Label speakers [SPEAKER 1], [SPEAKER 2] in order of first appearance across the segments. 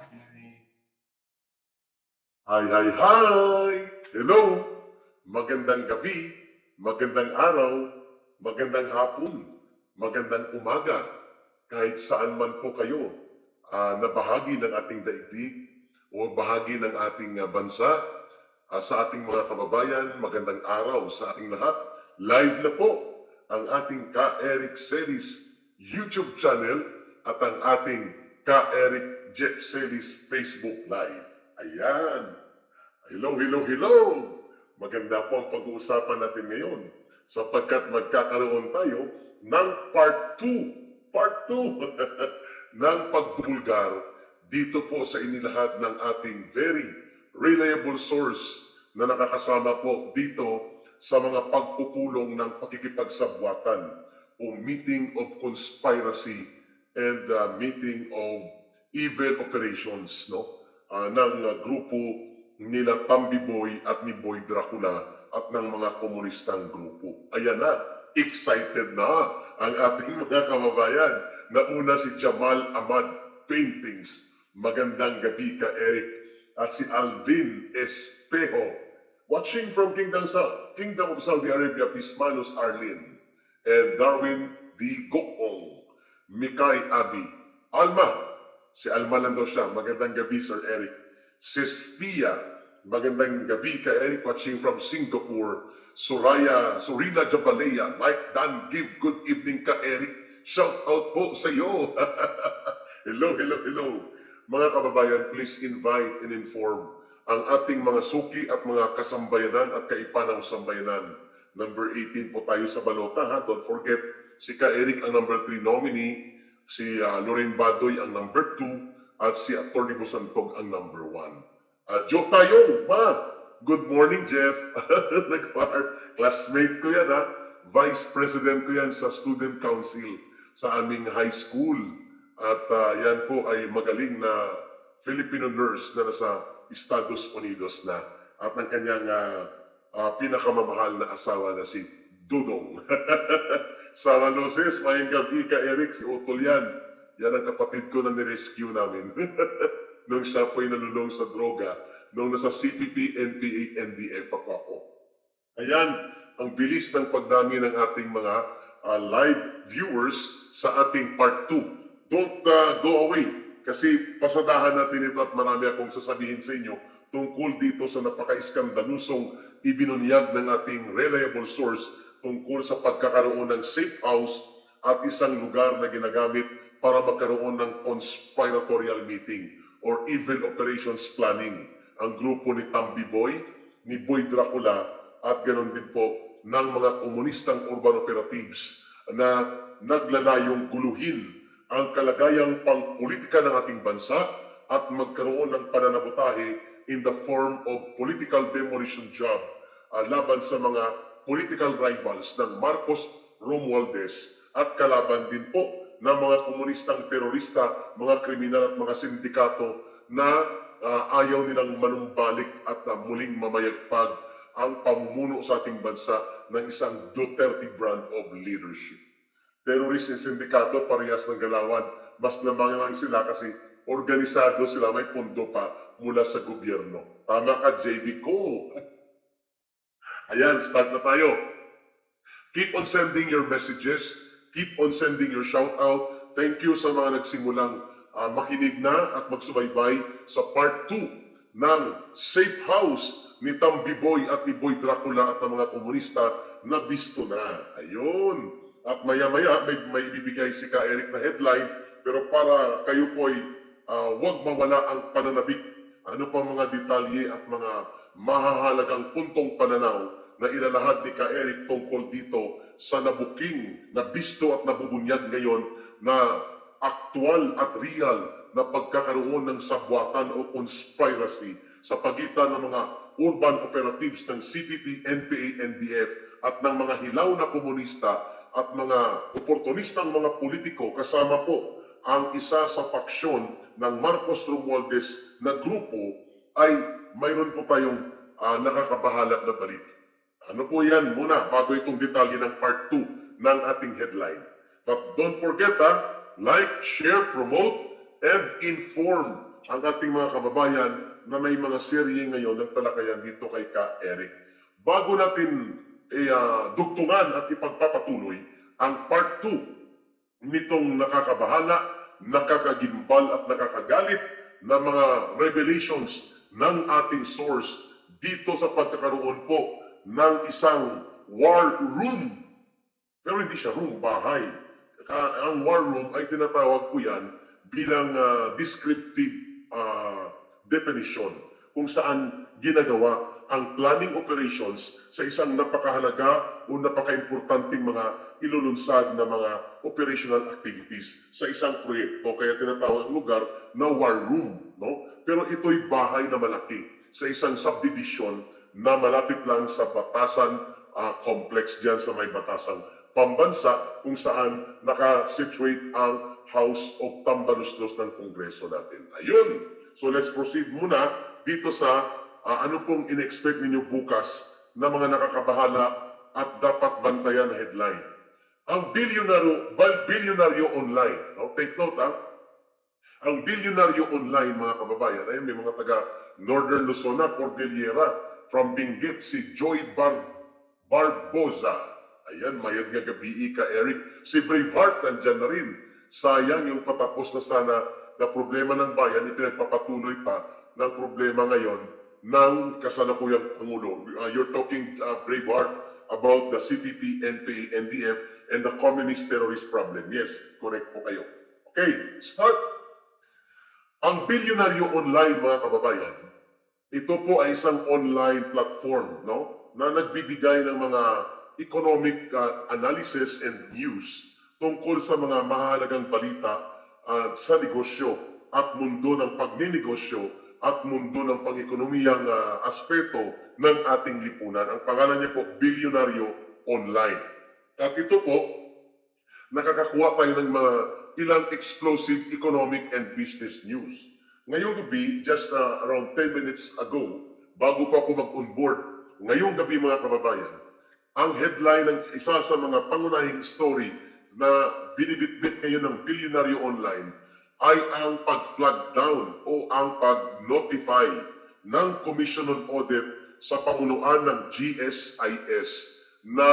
[SPEAKER 1] Hi, hi, hi! Hello! Magandang gabi, magandang araw, magandang hapon, magandang umaga, kahit saan man po kayo na bahagi ng ating daigdig o bahagi ng ating bansa, sa ating mga kababayan, magandang araw sa ating lahat. Live na po ang ating Ka-Eric Celis YouTube channel at ang ating Ka-Eric Jeff Celis Facebook Live. Ayan! Hello, hello, hello! Maganda po ang pag-uusapan natin ngayon sapagkat magkakaroon tayo ng part 2 ng pagbulgar dito po sa inilahat ng ating very reliable source na nakakasama po dito sa mga pagpupulong ng pakikipagsabwatan o meeting of conspiracy and meeting of evil operations ng grupo nila Tambi Boy at ni Boy Dracula at ng mga komunistang grupo. Ayan na, excited na ang ating mga kababayan. Nauna si Jamal Ahmad Paintings. Magandang gabi ka, Eric. At si Alvin Espejo. Watching from Kingdom of Saudi Arabia, Pismanos Arlene. And Darwin D. Gokong. Mikay Abi. Alma. Si Alma lang daw siya. Magandang gabi, Sir Eric. Sespia, magandang gabi ka Eric, watching from Singapore. Surila Jabalea, like Dan, give good evening ka Eric. Shout out po sa iyo. Hello, hello, hello. Mga kababayan, please invite and inform ang ating mga suki at mga kasambayanan at kaipanaw sambayanan. Number 18 po tayo sa balota ha. Don't forget, si ka Eric ang number 3 nominee, si Lorraine Badoy ang number 2, at si Atty. Busantog ang number 1. Joke tayo, ma! Good morning, Jeff. Classmate ko yan, ha? Vice President ko yan sa Student Council sa aming high school. At yan po ay magaling na Filipino nurse na nasa Estados Unidos na. At ang kanyang pinakamamahal na asawa na si Dudong. Sa Maloses, mayang gabi ka, Eric, si Utol yan. Yan ang kapatid ko na nirescue namin. Nung siya po'y nalulong sa droga, nung nasa CPP, NPA, NDF pa po ako. Ayan, ang bilis ng pagdami ng ating mga live viewers sa ating part 2. Don't go away, kasi pasadahan natin ito at marami akong sasabihin sa inyo tungkol dito sa napaka-iskandalusong ibinunyag ng ating reliable source tungkol sa pagkakaroon ng safe house at isang lugar na ginagamit para magkaroon ng conspiratorial meeting or evil operations planning. Ang grupo ni Tambi Boy, ni Boy Dracula, at ganoon din po ng mga komunistang urban operatives na naglalayong guluhin ang kalagayang pangpolitika ng ating bansa at magkaroon ng pananabotahe in the form of political demolition job laban sa mga political rivals ng Marcos Romualdez at kalaban din po ng mga komunistang terorista, mga kriminal at mga sindikato na ayaw nilang manumbalik at muling mamayagpag ang pamumuno sa ating bansa ng isang Duterte brand of leadership. Terrorist and sindikato, parehas ng galawan. Mas lamang lang sila kasi organisado sila, may pondo pa mula sa gobyerno. Tama ka, JB ko. Ayan, start na tayo. Keep on sending your messages. Keep on sending your shout-out. Thank you sa mga nagsimulang makinig na at magsubaybay sa part 2 ng Safe House ni Tambi Boy at ni Boy Dracula at ng mga komunista na bisto na. Ayun. At maya-maya may ibibigay si Ka Eric na headline, pero para kayo po'y huwag mawala ang pananabik. Ano pa mga detalye at mga mahahalagang puntong pananaw na ilalahad ni Ka Eric tungkol dito sa nabuking, nabisto at nabubunyag ngayon na aktual at real na pagkakaroon ng sabwatan o conspiracy sa pagitan ng mga urban operatives ng CPP, NPA, NDF at ng mga hilaw na komunista at mga oportunistang mga politiko kasama po ang isa sa faksyon ng Marcos Romualdez na grupo ay mayroon po tayong nakakabahala na balita. Ano po yan muna bago itong detalye ng part 2 ng ating headline. But don't forget like, share, promote, and inform ang ating mga kababayan na may mga serye ngayon ng talakayan dito kay Ka Eric. Bago natin dugtungan at ipagpapatuloy ang part 2 nitong nakakabahala, nakakagimbal at nakakagalit na mga revelations ng ating source dito sa pagkakaroon po ng isang war room. Pero hindi siya room, bahay. Ang war room ay tinatawag ko yan bilang descriptive definition kung saan ginagawa ang planning operations sa isang napakahalaga o napaka-importanting mga ilulunsad na mga operational activities sa isang proyekto. Kaya tinatawag ang lugar na war room. No? Pero ito'y bahay na malaki sa isang subdivision na malapit lang sa Batasan complex dyan sa may Batasang Pambansa kung saan nakasituate ang House of Tambaluslos ng Kongreso natin. Ayun! So let's proceed muna dito sa ano pong in-expect ninyo bukas na mga nakakabahala at dapat bantayan na headline. Ang bilyonaryo online, no? Take note ang bilyonaryo online mga kababayan, ayun may mga taga Northern Luzon, Cordillera, from Benguet, si Joy Barboza. Ayan, mayad nga gabi ka Eric. Si Braveheart nandyan na rin. Sayang yung patapos na sana na problema ng bayan, ipinagpapatuloy pa ng problema ngayon ng kasalukuyang Pangulo. You're talking, Braveheart, about the CPP, NPA, NDF, and the communist terrorist problem. Yes, correct po kayo. Okay, start. Ang bilyonaryo online, mga kababayan, ito po ay isang online platform, no, na nagbibigay ng mga economic analysis and news tungkol sa mga mahalagang balita sa negosyo at mundo ng pagninegosyo at mundo ng pang-ekonomiyang aspeto ng ating lipunan. Ang pangalan niya po, Bilyonaryo Online. At ito po, nakakakuha tayo ng mga ilang explosive economic and business news. Ngayong gabi, just around 10 minutes ago, bago pa ako mag-onboard, ngayong gabi mga kababayan, ang headline ng isa sa mga pangunahing story na binibitbit ngayon ng Bilyonaryo Online ay ang pag-flag down o ang pag-notify ng Commission on Audit sa pamunuan ng GSIS na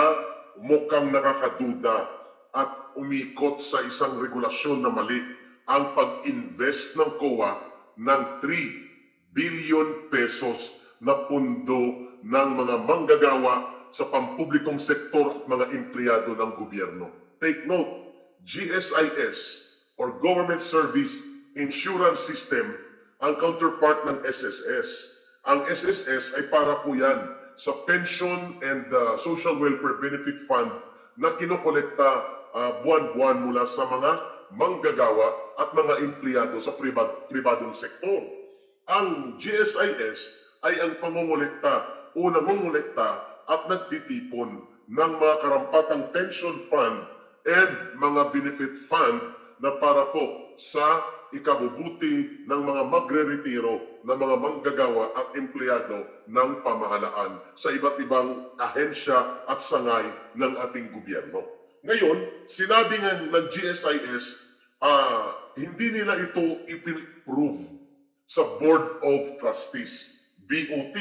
[SPEAKER 1] mukhang nakakaduda at umikot sa isang regulasyon na mali ang pag-invest ng COA ng 3 billion pesos na pundo ng mga manggagawa sa pampublikong sektor at mga empleyado ng gobyerno. Take note, GSIS or Government Service Insurance System ang counterpart ng SSS. Ang SSS ay para po yan sa Pension and Social Welfare Benefit Fund na kinokolekta buwan-buwan mula sa mga manggagawa at mga empleyado sa pribadong sektor. Ang GSIS ay ang pangongolekta o nangongolekta at nagtitipon ng mga karampatang pension fund and mga benefit fund na para po sa ikabubuti ng mga magre-retiro ng mga manggagawa at empleyado ng pamahalaan sa iba't ibang ahensya at sangay ng ating gobyerno. Ngayon, sinabi nga ng GSIS, hindi nila ito ipin-prove sa Board of Trustees, BOT.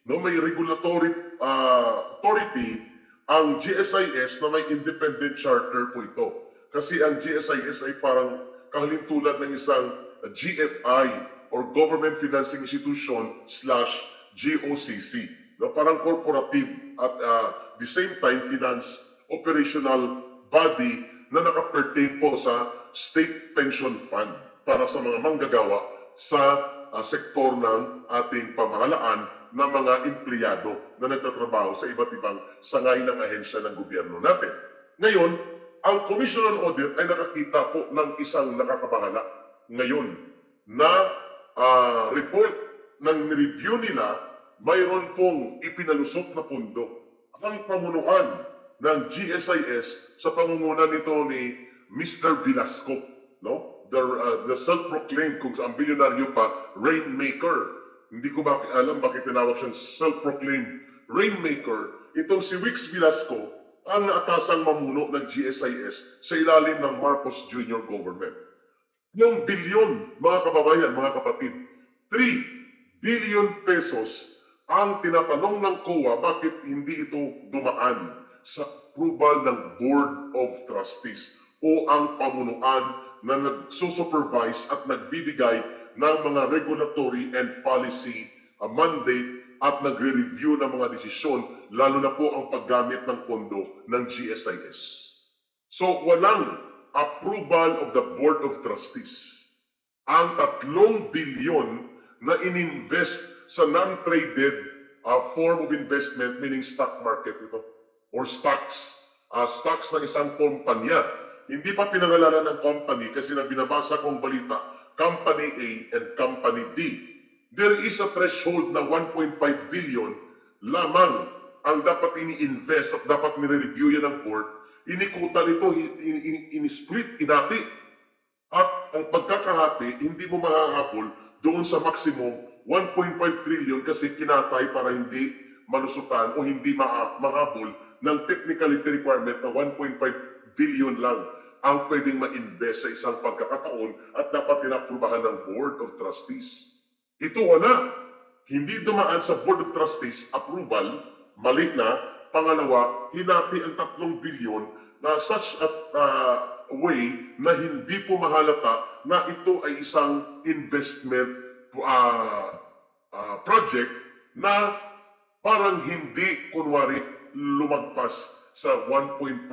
[SPEAKER 1] No, may regulatory authority ang GSIS na may independent charter po ito. Kasi ang GSIS ay parang kahalintulad ng isang GFI or Government Financing Institution / GOCC. No, parang corporative at the same time finance operational body na nakapertain po sa state pension fund para sa mga manggagawa sa sektor ng ating pamahalaan na mga empleyado na nagtatrabaho sa iba't ibang sangay ng ahensya ng gobyerno natin. Ngayon, ang Commission on Audit ay nakakita po ng isang nakakabahala ngayon na report ng review nila, mayroon pong ipinalusot na pundo ang pamunuan ng GSIS sa pangunguna nito ni Mr. Velasco, no? The self-proclaimed, kung ang bilyonaryo pa, rainmaker. Hindi ko alam bakit tinawag siyang self-proclaimed rainmaker. Itong si Wix Velasco ang naatasang mamuno ng GSIS sa ilalim ng Marcos Jr. government. Yung bilyon, mga kababayan, mga kapatid, 3 billion pesos ang tinatanong ng COA bakit hindi ito dumaan sa approval ng Board of Trustees o ang pamunuan na nagsusupervise at nagbibigay ng mga regulatory and policy mandate at nagre-review ng mga desisyon, lalo na po ang paggamit ng pondo ng GSIS. So walang approval of the Board of Trustees. Ang 3 bilyon na ininvest sa non-traded form of investment, meaning stock market ito, or stocks, stocks ng isang kumpanya. Hindi pa pinangalanan ng company kasi na binabasa kong balita, Company A and Company D. There is a threshold na 1.5 billion lamang ang dapat ini-invest at dapat nire-review yan ng board. Inikutan ito, in-split, inati. At ang pagkakahati, hindi mo mahahabol doon sa maximum 1.5 trillion kasi kinatay para hindi malusutan o hindi mahabol ng technicality requirement na 1.5 billion lang ang pwedeng ma-invest sa isang pagkakataon at dapat tinaprubahan ng Board of Trustees. Ito wala. Hindi dumaan sa Board of Trustees approval, mali na. Pangalawa, hinati ang 3 bilyon na such a way na hindi po mahalata na ito ay isang investment project na parang hindi kunwari lumagpas sa 1.5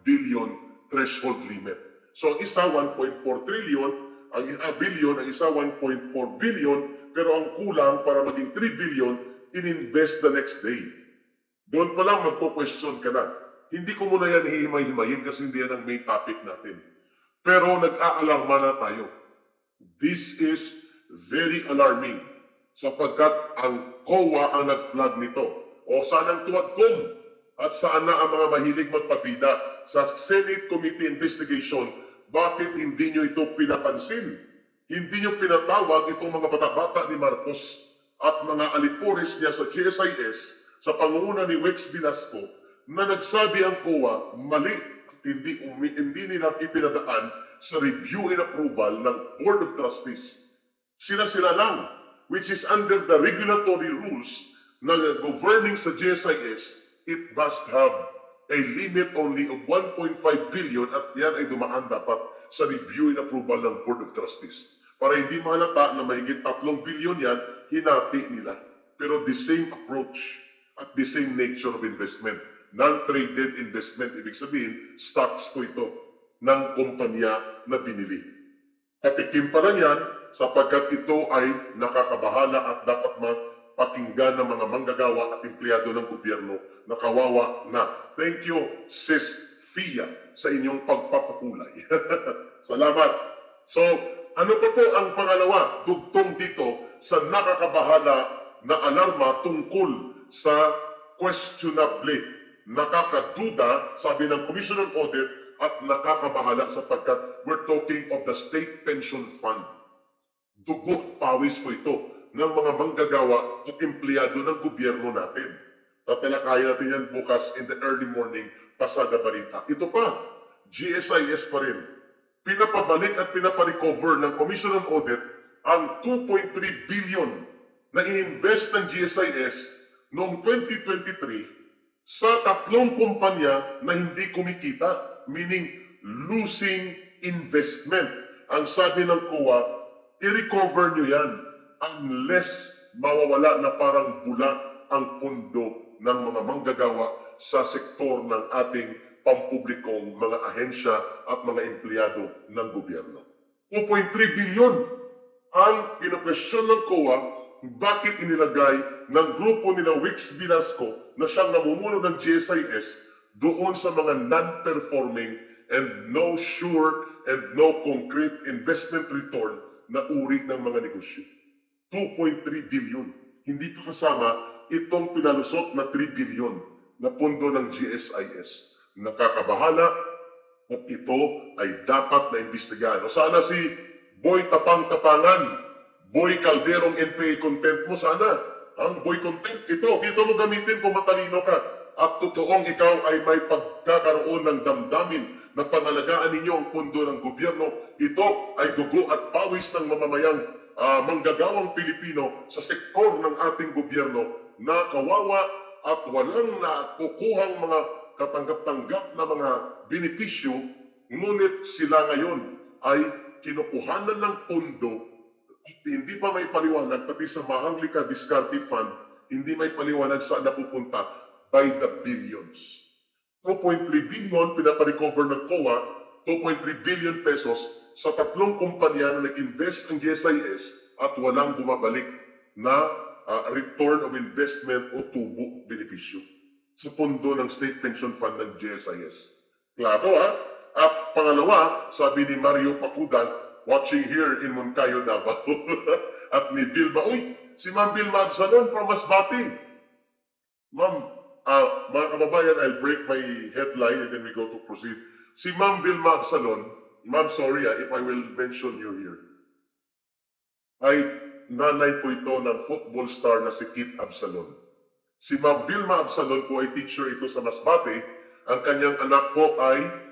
[SPEAKER 1] billion threshold limit. So isa 1.4 trillion, ang billion, ang isa 1.4 billion, pero ang kulang para maging 3 billion, in-invest the next day. Doon pa lang magpo-question ka na. Hindi ko muna yan hihimay-himayin kasi hindi yan ang main topic natin. Pero nag-aalarma na tayo. This is very alarming sapagkat ang COA ang nag-flag nito. O saan ang tuwad-tum? At saan na ang mga mahilig magpabida sa Senate Committee Investigation? Bakit hindi nyo ito pinapansin? Hindi nyo pinatawag itong mga bata-bata ni Marcos at mga alipores niya sa GSIS sa pangunguna ni Wex Velasco na nagsabi ang COA mali at hindi nila ipinadaan sa review and approval ng Board of Trustees. Sila lang, which is under the regulatory rules na governing sa GSIS, it must have a limit only of 1.5 billion at yan ay dumaan dapat sa review and approval ng Board of Trustees. Para hindi mahalata na mahigit 3 billion yan, hinati nila. Pero the same approach at the same nature of investment. Non-traded investment, ibig sabihin, stocks po ito ng kumpanya na binili. Patikim pa lang yan sapagkat ito ay nakakabahala at dapat mapakinggan ng mga manggagawa at empleyado ng gobyerno na kawawa na. Thank you, Sis Fia, sa inyong pagpapakulay. Salamat. So, ano pa po ang pangalawa? Dugtong dito sa nakakabahala na alarma tungkol sa questionably, nakakaduda, sabi ng Commission on Audit, at nakakabahala sapagkat we're talking of the State Pension Fund. Dugo at pawis po ito ng mga manggagawa at empleyado ng gobyerno natin. Tatalakayan natin yan bukas in the early morning, pasada balita. Ito pa, GSIS pa rin. Pinapabalik at pinaparecover ng Commission on Audit ang 2.3 billion na ininvest ng GSIS noong 2023 sa 3 kumpanya na hindi kumikita, meaning losing investment. Ang sabi ng COA, i-recover nyo yan unless mawawala na parang bula ang pundo ng mga manggagawa sa sektor ng ating pampublikong mga ahensya at mga empleyado ng gobyerno. 2.3 billion ang pinakwestiyon ng COA bakit inilagay ng grupo nila Wex Velasco na siyang namumuno ng GSIS doon sa mga non-performing and no sure and no concrete investment return na uri ng mga negosyo. 2.3 billion. Hindi pa kasama itong pinalusot na 3 billion na pondo ng GSIS. Nakakabahala at ito ay dapat na imbestigahan. O sana si Boy Tapang-Tapangan, Boy Calderong NPA content mo sana. Ang Boy content, ito mo gamitin kung matalino ka. At totoong ikaw ay may pagkakaroon ng damdamin na pangalagaan ninyo ang pundo ng gobyerno. Ito ay dugo at pawis ng mamamayang manggagawang Pilipino sa sektor ng ating gobyerno na kawawa at walang nakukuhang mga katanggap-tanggap na mga benepisyo, ngunit sila ngayon ay kinukuhanan ng pondo at hindi pa may paliwanag, pati sa Maharlika Discarded Fund, hindi may paliwanag saan napupunta by the billions. 2.3 billion pinaparecover ng COA, 2.3 billion pesos sa tatlong kumpanya na nag-invest ng GSIS at walang bumabalik na return of investment o tubo benepisyo sa pondo ng State Pension Fund ng GSIS. Klaro At pangalawa, sabi ni Mario Pacudan, watching here in Moncayo, Davao, at ni Vilma, si Ma'am Vilma Absalon from Masbate. Ma'am, mga kababayan, I'll break my headline and then we go to proceed. Si Ma'am Vilma Absalon, Ma'am, sorry if I will mention you here, ay nanay po ito ng football star na si Kit Absalon. Si Ma'am Vilma Absalon po ay teacher ito sa Masbate. Ang kanyang anak po ay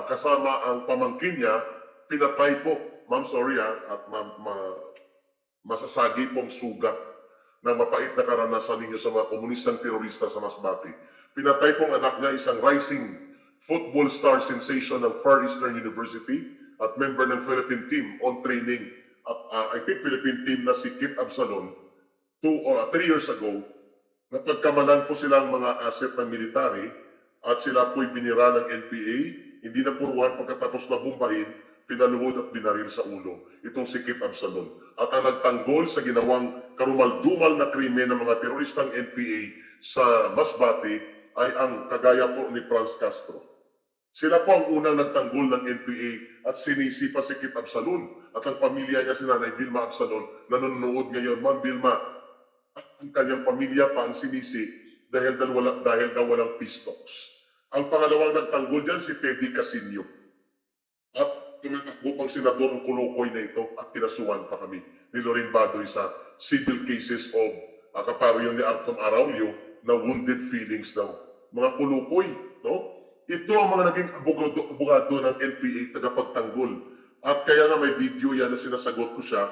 [SPEAKER 1] kasama ang pamangkin niya, pinatay po, ma'am sorry at masasagi pong sugat ng mapait na karanasan ninyo sa mga komunistang terorista sa Masbate. Pinatay pong anak niya, isang rising football star sensation ng Far Eastern University at member ng Philippine team on training. At I think Philippine team na si Kit Absalon 2 or 3 years ago, napagkamalan po silang mga asset ng military at sila po'y binira ng NPA, hindi na puruan pagkatapos na bumbahin, pinaluhod at binaril sa ulo. Itong si Kit Absalon. At ang nagtanggol sa ginawang karumal-dumal na krimen ng mga teroristang NPA sa Masbate ay ang kagaya po ni Franz Castro. Sila po ang unang nagtanggol ng NPA at sinisi pa si Kit Absalon at ang pamilya niya si Nanay Vilma Absalon nanonood ngayon. Ma'am Vilma, at ang kanyang pamilya pa ang sinisi dahil daw walang peace talks. Ang pangalawang nagtanggol dyan si Teddy Casino. At tumatakbo pang senador ang kulukoy na ito at kinasuhan pa kami ni Loren Badoy sa civil cases of kaparehong ni Arton Araulio na wounded feelings daw. Mga kulukoy, no? Ito ang mga naging abogado ng NPA tagapagtanggol. At kaya nga may video yan na sinasagot ko siya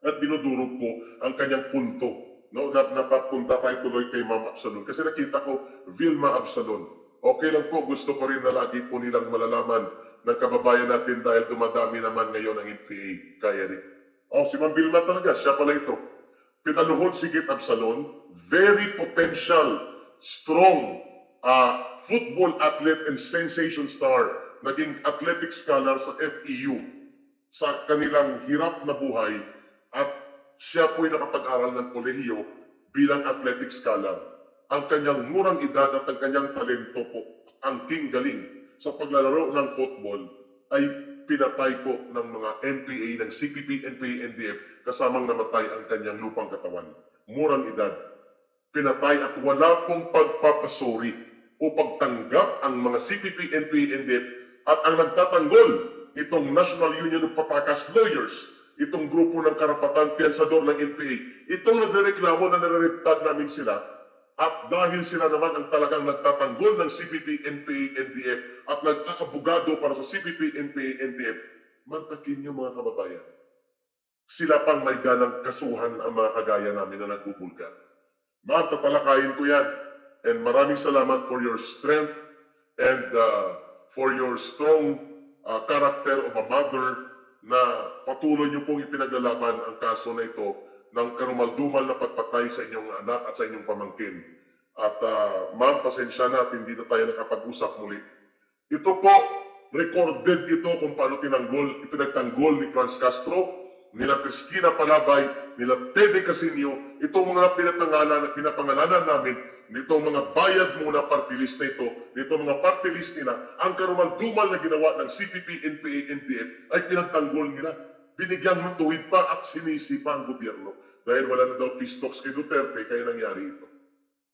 [SPEAKER 1] at dinudurog ko ang kanyang punto. No? Napapunta tayo tuloy kay Ma'am Absalon. Kasi nakita ko, Vilma Absalon. Okay lang po, gusto ko rin na lagi po nilang malalaman ng kababayan natin dahil dumadami naman ngayon ang NPA. Kaya rin. Si Ma'am Vilma talaga, siya pala ito. Pinaluhod si Kit Absalon, very potential, strong football athlete and sensation star, naging athletic scholar sa FEU sa kanilang hirap na buhay at siya po'y nakapag-aral ng kolehiyo bilang athletic scholar. Ang kanyang murang edad at ang kanyang talento po, ang king galing sa paglalaro ng football ay pinatay po ng mga NPA, ng CPP, NPA, NDF kasamang namatay ang kanyang lupang katawan. Murang edad. Pinatay at wala pong pagpapasori o pagtanggap ang mga CPP, NPA, NDF at ang nagtatanggol itong National Union of Patakas Lawyers, itong grupo ng karapatan piyansador ng NPA, itong nagrereklamo na nare-retag namin sila at dahil sila naman ang talagang nagtatanggol ng CPP, NPA, NDF at nagkakabugado para sa CPP, NPA, NDF, mantakin niyo mga kababayan. Sila pang may ganang kasuhan ang mga kagaya namin na nagbubulga. Ma'am, tatalakayin ko yan. And maraming salamat for your strength and for your strong character of a mother na patuloy niyo pong ipinaglalaban ang kaso na ito ng karumaldumal na pagpatay sa inyong anak at sa inyong pamangkin. At ma'am, pasensya na at hindi na tayo nakapag-usap muli. Ito po, recorded ito kung paano ipinagtanggol ni Franz Castro, nila Cristina Palabay, nila Teddy Casino, itong mga pinapangalanan namin, nitong mga bayad muna party list na ito, nitong mga party list nila, ang karumal-dumal na ginawa ng CPP, NPA, NDF ay pinagtanggol nila. Binigyang matuwid pa at sinisi pa ang gobyerno dahil wala na daw peace talks kay Duterte, kaya nangyari ito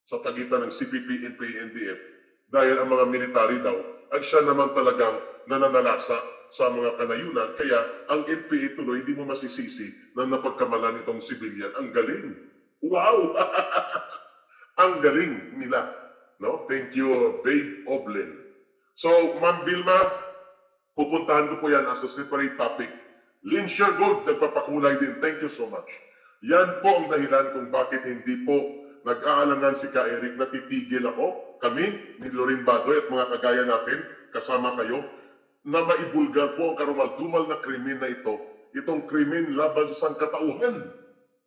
[SPEAKER 1] sa pagitan ng CPP, NPA, NDF dahil ang mga military daw ay siya naman talagang nananalasa sa mga kanayunan, kaya ang NPA tuloy hindi mo masisisi na napagkamalan itong civilian. Ang galing! Wow! Ang galing nila. No? Thank you, Babe Oblen. So, Ma'am Vilma, pupuntahan ko po yan as a separate topic. Linsher Gold, nagpapakulay din. Thank you so much. Yan po ang dahilan kung bakit hindi po nag-aalangan si Ka Eric na titigil ako, kami, ni Lorin Badoy at mga kagaya natin, kasama kayo, na maibulgar po ang karumal-dumal na krimen na ito, itong krimen laban sa sangkatauhan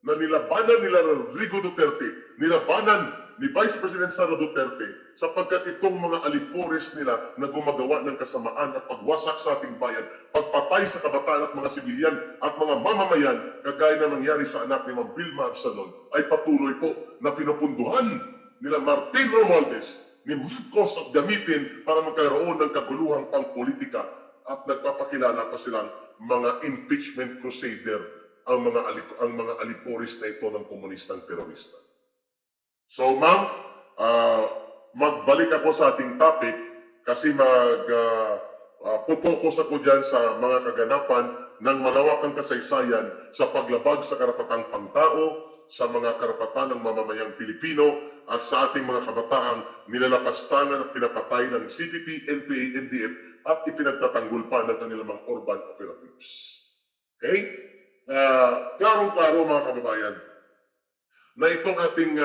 [SPEAKER 1] na nilabanan nila Rodrigo Duterte, nilabanan ni Vice President Sara Duterte, sapagkat itong mga alipores nila na gumagawa ng kasamaan at pagwasak sa ating bayan, pagpatay sa kabataan at mga sibilyan at mga mamamayan, kagaya na nangyari sa anak ni Ma'am Vilma Absalon, ay patuloy po na pinupunduhan nila Martin Romualdez ni Marcos at gamitin para magkaroon ng kaguluhang pangpolitika at nagpapakilala pa silang mga impeachment crusader ang mga alipores na ito ng komunistang terorista. So ma'am, magbalik ako sa ating topic kasi pupokus ako dyan sa mga kaganapan ng malawakang kasaysayan sa paglabag sa karapatang pangtao, sa mga karapatan ng mamamayang Pilipino at sa ating mga kabataang nilalapastangan at pinapatay ng CPP, NPA, NDF at ipinagtatanggol pa ng kanilang mga urban operatives. Okay? Klarong-klaro mga kababayan na itong ating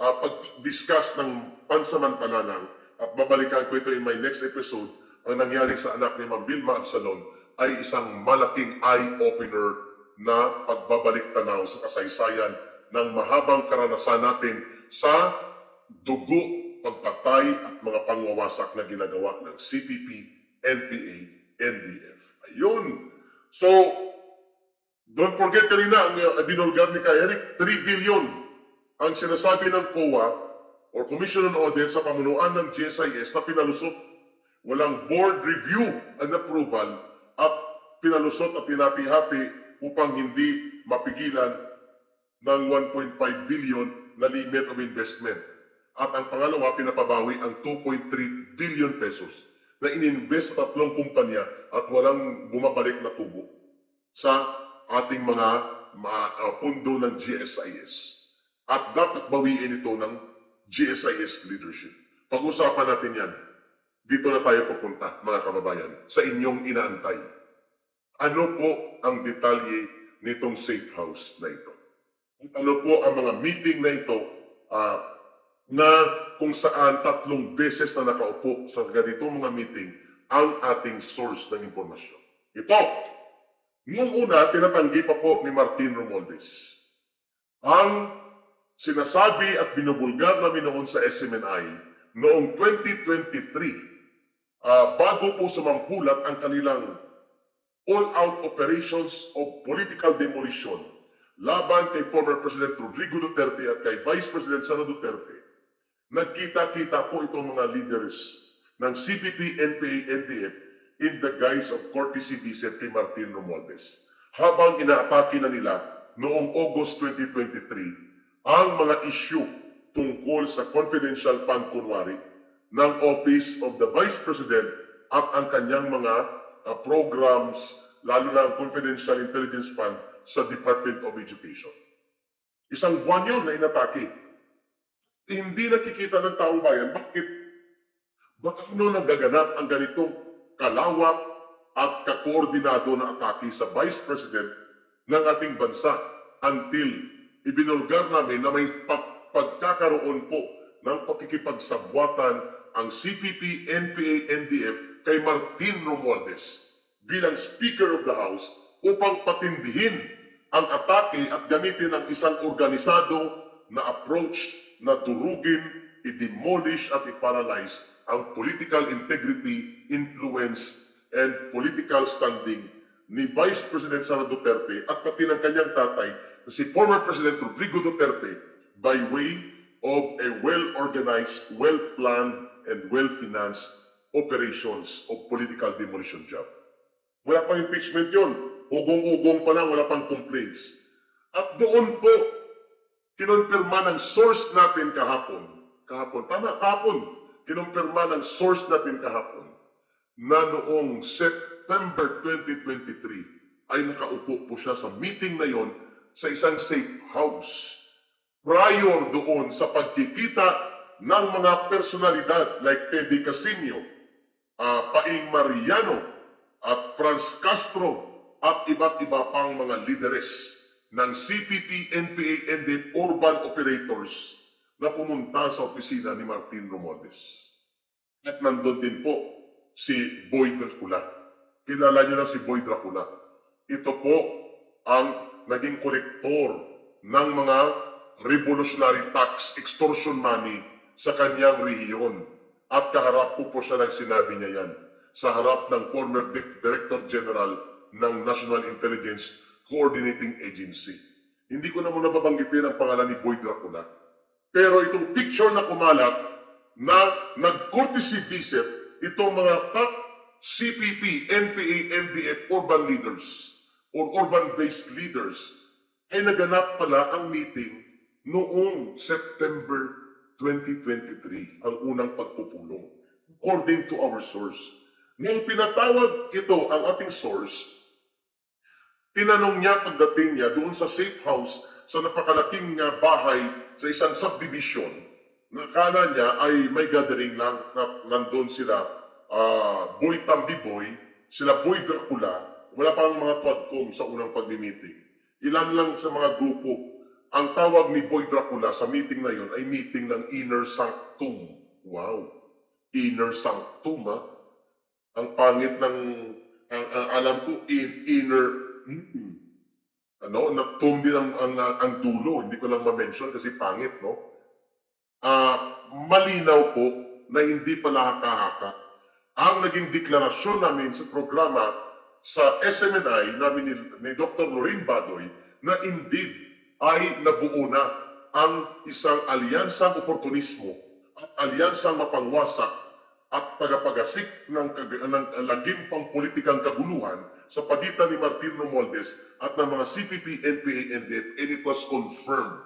[SPEAKER 1] pag-discuss ng pansamantalanang at babalikan ko ito in my next episode, ang nangyari sa anak ni Ma'am Vilma Absalon ay isang malaking eye-opener na pagbabalik tanaw sa kasaysayan ng mahabang karanasan natin sa dugo, pagpatay at mga pangwawasak na ginagawa ng CPP, NPA, NDF. Ayun. So, don't forget kanina, ang binulgar ni Ka Eric, 3 billion ang sinasabi ng COA or Commission on Audit sa pamunuan ng GSIS na pinalusot. Walang board review and approval at pinalusot at tinati-hati upang hindi mapigilan ng 1.5 billion na limit of investment. At ang pangalawa, pinapabawi ang 2.3 billion pesos na ininvest sa 3 kumpanya at walang bumabalik na tubo sa ating mga pundo ng GSIS. At dapat bawiin ito ng GSIS leadership. Pag-usapan natin yan. Dito na tayo pupunta, mga kababayan, sa inyong inaantay. Ano po ang detalye nitong safe house na ito? Ano po ang mga meeting na ito na kung saan 3 beses na nakaupo sa ganitong mga meeting ang ating source ng impormasyon? Ito, noong una, tinatanggi pa po ni Martin Romualdez. Ang sinasabi at binubulgar namin noon sa SMNI, noong 2023, bago po sumampulat ang kanilang all-out operations of political demolition laban kay former President Rodrigo Duterte at kay Vice President Sara Duterte, nagkita-kita po itong mga leaders ng CPP, NPA, NDF in the guise of courtesy visit kay Martin Romualdez. Habang inaatake na nila noong August 2023 ang mga issue tungkol sa confidential fund kunwari ng Office of the Vice President at ang kanyang mga programs, lalo na ang Confidential Intelligence Fund sa Department of Education. Isang buwan yun na inatake. Hindi nakikita ng taong bayan, bakit nagaganap ang ganitong kalawak at kakoordinado na atake sa Vice President ng ating bansa until ibinulgar namin na may pagkakaroon po ng pakikipagsabwatan ang CPP, NPA, NDF kay Martin Romualdez bilang Speaker of the House upang patindihin ang atake at gamitin ang isang organisado na approach na durugin, i-demolish at i-paralyze ang political integrity, influence, and political standing ni Vice President Sara Duterte at pati ng kanyang tatay na si former President Rodrigo Duterte by way of a well-organized, well-planned, and well-financed operations of political demolition job. Wala pang impeachment yun. Ugong-ugong pa lang, wala pang complaints. At doon po, kinonfirma ng source natin kahapon, kinumpirma ng source natin kahapon, na noong September 2023, ay nakaupo po siya sa meeting na yon sa isang safe house. Prior doon sa pagkikita ng mga personalidad like Teddy Casino, Paing Mariano at Franz Castro at iba't iba pang mga lideres ng CPP, NPA, and the urban operators na pumunta sa opisina ni Martin Romualdez. At nandun din po si Boy Dracula. Kilala niyo na si Boy Dracula. Ito po ang naging kolektor ng mga revolutionary tax extortion money sa kanyang rehiyon. At kaharap po siya ng sinabi niya yan sa harap ng former Director General ng National Intelligence Coordinating Agency. Hindi ko na muna babanggitin ang pangalan ni Boy Dracula. Pero itong picture na kumalat na nag-courtesy visit itong mga top CPP, NPA, NDF urban leaders or urban-based leaders ay naganap pala ang meeting noong September 2023, ang unang pagpupulong. According to our source. Nung pinatawag ito ang ating source, tinanong niya pagdating niya doon sa safe house sa napakalaking bahay sa isang subdivision. Nakala niya ay may gathering lang na nandun sila Boy Tambiboy, sila Boy Dracula, wala pang mga twadkom sa unang pagmi-meeting. Ilan lang sa mga grupo. Ang tawag ni Boy Dracula sa meeting na yon ay meeting ng Inner Sanctum. Wow! Inner Sanctum, ha? Ang pangit ng, alam ko, inner, tum din ang dulo. Hindi ko lang ma-mention kasi pangit, no? Malinaw po na hindi pala haka-haka. Ang naging deklarasyon namin sa programa sa SMNI namin ni Dr. Lorraine Badoy na indeed ay nabuo na ang isang alyansang oportunismo at alyansang mapangwasak at tagapagasik ng lagim pang politikang kaguluhan sa pagitan ni Martin Romualdez at ng mga CPP, NPA, NDF, and it was confirmed.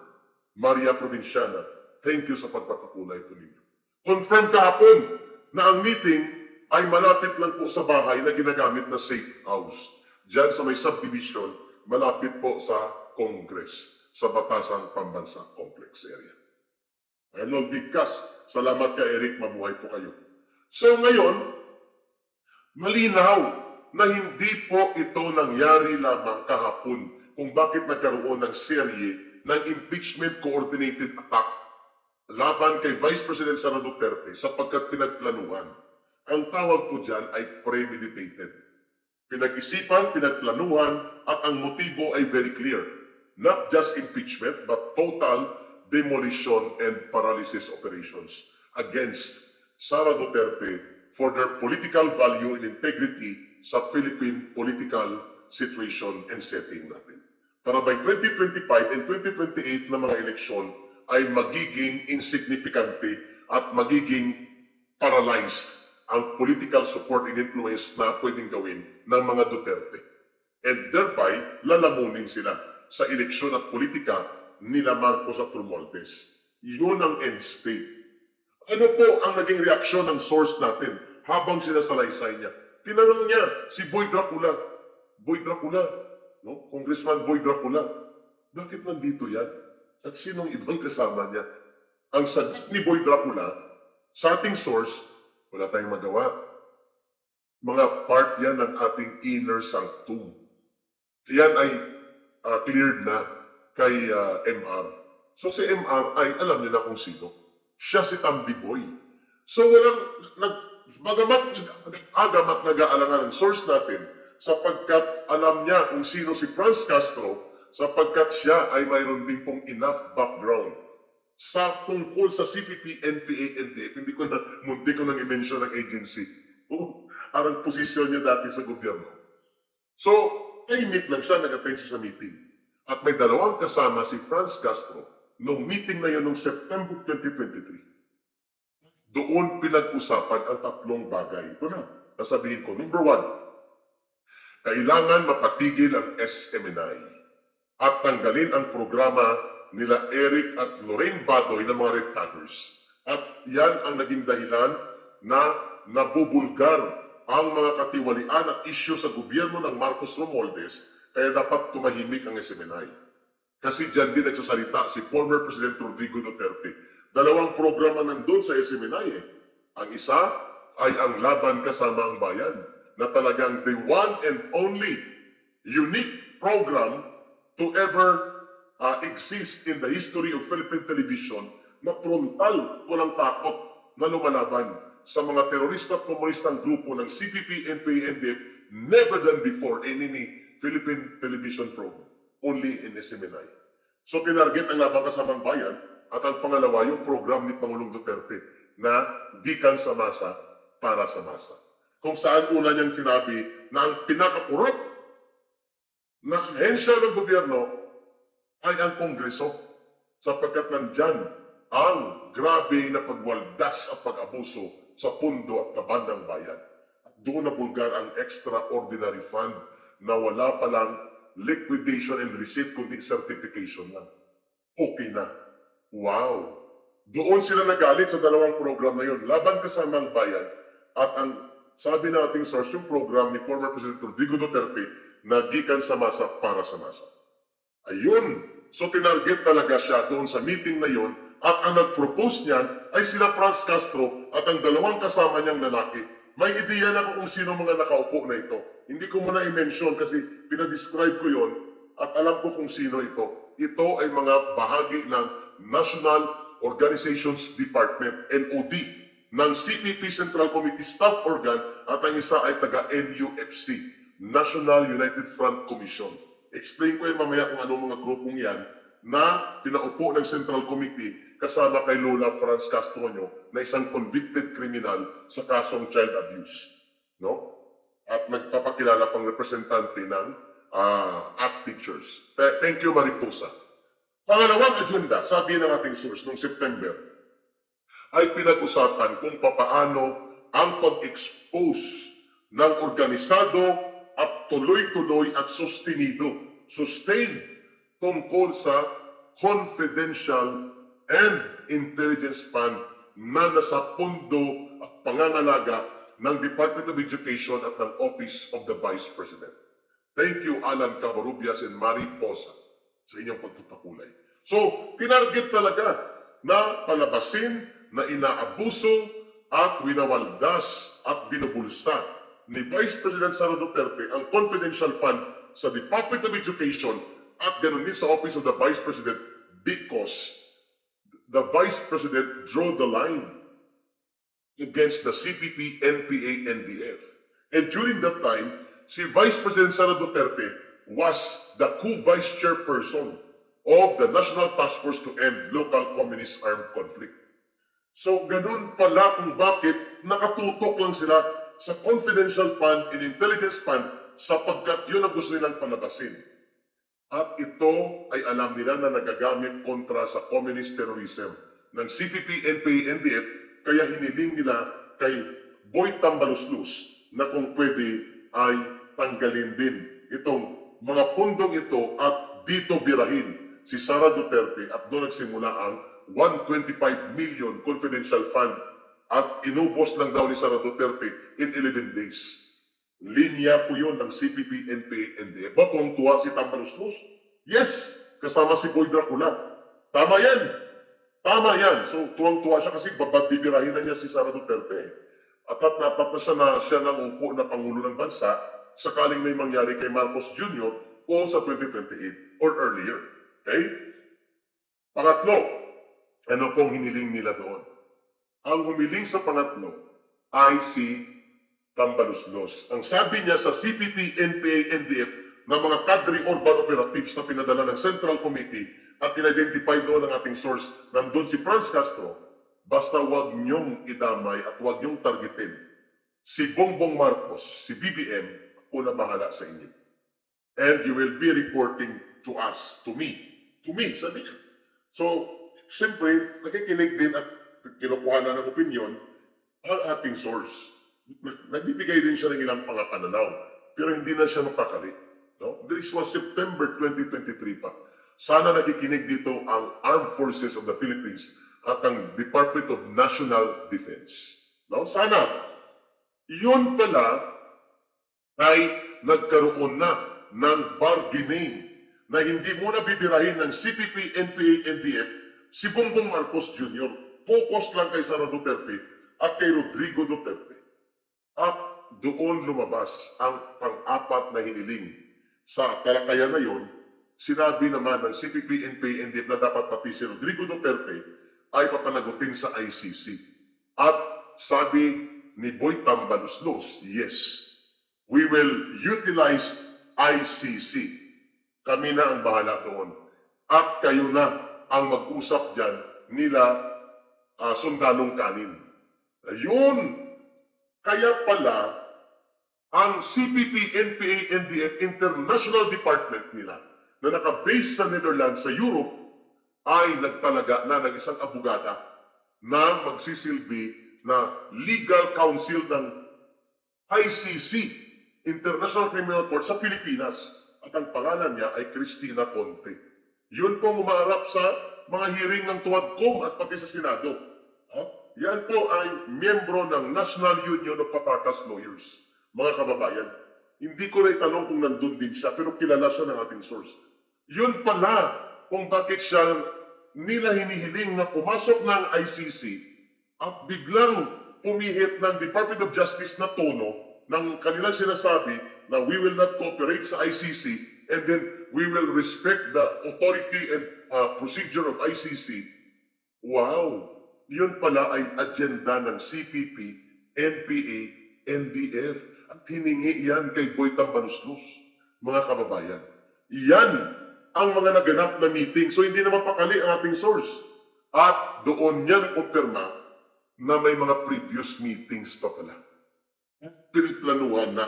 [SPEAKER 1] Maria Provinciana, thank you sa pagpapakula ito ninyo. Confirmed kahapon na ang meeting ay malapit lang po sa bahay na ginagamit na safe house. Diyan sa may subdivision, malapit po sa Congress, sa Batasang Pambansa Complex area. Hello, Bigkas. Salamat kay Eric. Mabuhay po kayo. So ngayon, malinaw na hindi po ito nangyari lamang kahapon kung bakit nagkaroon ng serye ng impeachment coordinated attack laban kay Vice President Sara Duterte sapagkat pinagplanuhan. Ang tawag po dyan ay premeditated. Pinag-isipan, pinagplanuhan, at ang motibo ay very clear. Not just impeachment, but total demolition and paralysis operations against Sara Duterte for their political value and integrity sa Philippine political situation and setting natin. Para by 2025 and 2028 na mga eleksyon ay magiging insignifikante at magiging paralyzed ang political support and influence na pwedeng gawin ng mga Duterte. And thereby, lalamunin sila sa eleksyon at politika nila Marcos at Romualdez. Yun ang end state. Ano po ang naging reaksyon ng source natin habang sinasalaysay niya? Tinanong niya si Boy Dracula. Boy Dracula, no? Congressman Boy Dracula, bakit nandito yan? At sinong ibang kasama niya? Ang sagot ni Boy Dracula, sa ating source, wala tayong magawa. Mga part yan ng ating inner sanctum. Yan ay cleared na kay MR. So si MR ay alam nila kung sino. Siya si Tambiboy. So walang, bagamat nag-aalangan ang source natin sapagkat alam niya kung sino si Franz Castro sapagkat siya ay mayroon din pong enough background sa tungkol sa CPP, NPA, NDF. Munti ko nang i-mention ng agency. Arang posisyon niya dati sa gobyerno. So, tahimik lang siya, nag-attend siya sa meeting. At may dalawang kasama si Franz Castro noong meeting na yun noong September 2023. Doon pinag-usapan ang tatlong bagay. Ito na, nasabihin ko. Number 1, kailangan mapatigil ang SMNI at tanggalin ang programa nila Eric at Lorraine Badoy ng mga Red Taggers. At yan ang naging dahilan na nabubulgar ang mga katiwalian at isyu sa gobyerno ng Marcos Romualdez, kaya dapat tumahimik ang SMNI. Kasi dyan din nagsasalita si former President Rodrigo Duterte. Dalawang programa nandun sa SMNI eh. Ang isa, ay ang Laban Kasama ang Bayan, na talagang the one and only unique program to ever exist in the history of Philippine television na frontal, walang takot na lumalaban sa mga terorista at komunistang grupo ng CPP, NPA, NDF, never done before in any Philippine television program, only in SMNI. So tinarget ang Laban Kasamang Bayan at ang pangalawa yung program ni Pangulong Duterte na gikan sa masa para sa masa. Kung saan una niyang sinabi na ang pinakakurap na ahensya ng gobyerno ay ang Kongreso sapagkat nandyan ang grabe na pagwaldas at pag-abuso sa pundo at kaban ng bayan. At doon nabulgar ang extraordinary fund na wala palang liquidation and receipt kundi certification lang. Okay na. Wow! Doon sila nagalit sa dalawang program na yun, Laban Kasama ang Bayan at ang sabi nating source yung program ni former President Rodrigo Duterte na gikan sa masa para sa masa. Ayun! So tinarget talaga siya doon sa meeting na yun at ang nag-propose niyan ay sila Franz Castro at ang dalawang kasama niyang lalaki. May ideya na kung sino mga nakaupo na ito. Hindi ko muna i-mention kasi pinadescribe ko yon at alam ko kung sino ito. Ito ay mga bahagi ng National Organizations Department, NOD, ng CPP Central Committee Staff Organ at ang isa ay taga NUFC, National United Front Commission. Explain ko yan mamaya kung anong mga grupong yan na pinaupo ng Central Committee kasama kay Lola Franz Castro na isang convicted criminal sa kasong child abuse. No? At nagpapakilala pang representante ng ACT teachers. Thank you, Mariposa. Pangalawang agenda, sabi ng ating source noong September, ay pinag-usapan kung papaano ang pag-expose ng organisado at tuloy-tuloy at sustained tungkol sa confidential and intelligence fund na nasa pondo at pangangalaga ng Department of Education at ng Office of the Vice President. Thank you, Alan Cabarubias and Mariposa, sa inyong pagpapakulay. So, tinarget talaga na palabasin na inaabuso at winawaldas at binubulsa ni Vice President Sara Duterte ang confidential fund sa Department of Education at ganoon din sa Office of the Vice President because the Vice President drew the line against the CPP, NPA, NDF. And during that time, si Vice President Sara Duterte was the co-vice chairperson of the National Task Force to End Local Communist Armed Conflict. So, ganun pala kung bakit nakatutok lang sila sa confidential fund and intelligence fund sapagkat yun ang gusto nilang palabasin. At ito ay alam nila na nagagamit kontra sa communist terrorism ng CPP, NPA, NDF, kaya hiniling nila kay Boy Tambaluslus na kung pwede ay tanggalin din itong mga pundong ito at dito birahin si Sara Duterte at doon nagsimula ang 125 million confidential fund at inubos lang daw ni Sara Duterte in 11 days. Linya po yun ng CPP, NPA, NDF. Ba tuwang-tuwa si Tambaluslus? Yes! Kasama si Boy Dracula. Tama yan! Tama yan! So tuwang-tuwa siya kasi bibirahin na niya si Sara Duterte. At napat na siya ng upo na Pangulo ng Bansa sakaling may mangyari kay Marcos Jr. o sa 2028 or earlier. Okay? Pangatlo, ano pong hiniling nila doon? Ang humiling sa pangatlo ay si Tambaluslos. Ang sabi niya sa CPP, NPA, NDF na mga cadre urban operatives na pinadala ng Central Committee at in-identify doon ang ating source, nandun si Franz Castro, basta wag niyong idamay at wag niyong targetin si Bongbong Marcos, si BBM, ako na bahala sa inyo. And you will be reporting to us, to me, sabi niya. So, siyempre, nakikinig din at kinukuha na ng opinion ang ating source. Nagbibigay din siya ng ilang pananaw, pero hindi na siya mapakali. No? This was September 2023 pa. Sana nakikinig dito ang Armed Forces of the Philippines at ang Department of National Defense. No? Sana. Yun pala ay nagkaroon na ng bargaining na hindi muna bibirahin ng CPP, NPA, NDF si Bongbong Marcos Jr. Focus lang kay Sara Duterte at kay Rodrigo Duterte. At doon lumabas ang pang-apat na hiniling. Sa talakayan na yon, sinabi naman ng CPP-NPA-NDF na dapat pati si Rodrigo Duterte ay papanagutin sa ICC. At sabi ni Boy Tambaluslos, yes, we will utilize ICC. Kami na ang bahala doon. At kayo na ang mag-usap dyan nila sundalong kanin. Ayun! Kaya pala, ang CPP, NPA, NDF International Department nila na nakabase sa Netherlands, sa Europe, ay nagtalaga na ng isang abogada na magsisilbi na legal counsel ng ICC, International Criminal Court sa Pilipinas. At ang pangalan niya ay Cristina Conte. Yun po umaarap sa mga hearing ng Tuwadcom at pati sa Senado. Yan po ay miyembro ng National Union of Patakas Lawyers. Mga kababayan, hindi ko na itanong kung nandun din siya, pero kilala siya ng ating source. Yun pala kung bakit siya nila hinihiling na pumasok ng ICC at biglang pumihit ng Department of Justice na tono ng kanilang sinasabi na we will not cooperate sa ICC and then we will respect the authority and procedure of ICC. Wow! Yun pala ay agenda ng CPP, NPA, NDF. At hiningi yan kay Boy Tambaluslos, mga kababayan. Yan ang mga naganap na meeting. So hindi naman pakali ang ating source. At doon niya nakumpirma na may mga previous meetings pa pala. Piniplanuhan na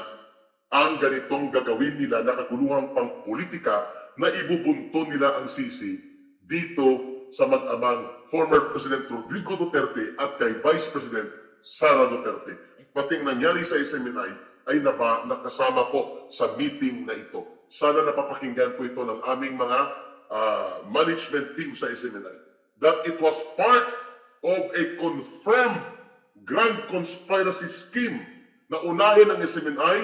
[SPEAKER 1] ang ganitong gagawin nila na kaguluhang pang politika na ibubunto nila ang sisi dito sa mag-amang former President Rodrigo Duterte at kay Vice President Sara Duterte. Pating nangyari sa SMNI ay nakasama po sa meeting na ito. Sana napapakinggan po ito ng aming mga management team sa SMNI. That it was part of a confirmed grand conspiracy scheme na unahin ng SMNI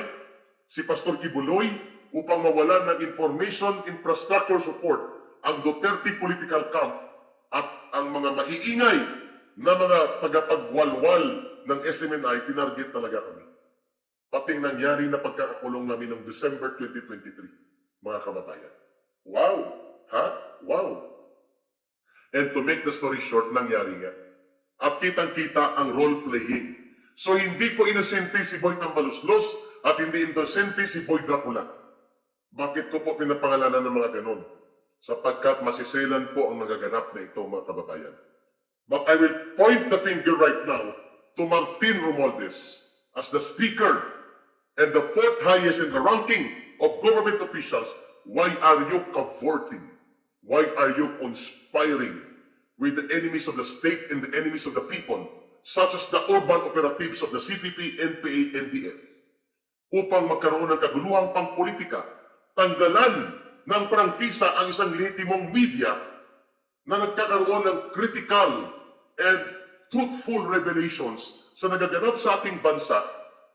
[SPEAKER 1] si Pastor Kibuloy upang mawalan ng information infrastructure support ang Duterte political camp at ang mga maiingay na mga tagapagwalwal ng SMNI, tinarget talaga kami. Pating nangyari na pagkakakulong namin noong December 2023, mga kababayan. Wow! Ha? Wow! And to make the story short, nangyari nga. At kitang-kita ang role-playing. So hindi po inosente si Boy Tambaluslos at hindi inosente si Boy Dracula. Bakit ko po pinapangalanan ng mga ganon? Sapagkat masiselan po ang nagaganap na ito, mga kababayan. But I will point the finger right now to Martin Romualdez as the speaker and the fourth highest in the ranking of government officials. Why are you cavorting? Why are you conspiring with the enemies of the state and the enemies of the people, such as the urban operatives of the CPP, NPA, NDF, upang magkaroon ng kaguluhang pangpolitika, tanggalan ng prangkisa ang isang lehitimong media na nagkakaroon ng critical and truthful revelations sa nagaganap sa ating bansa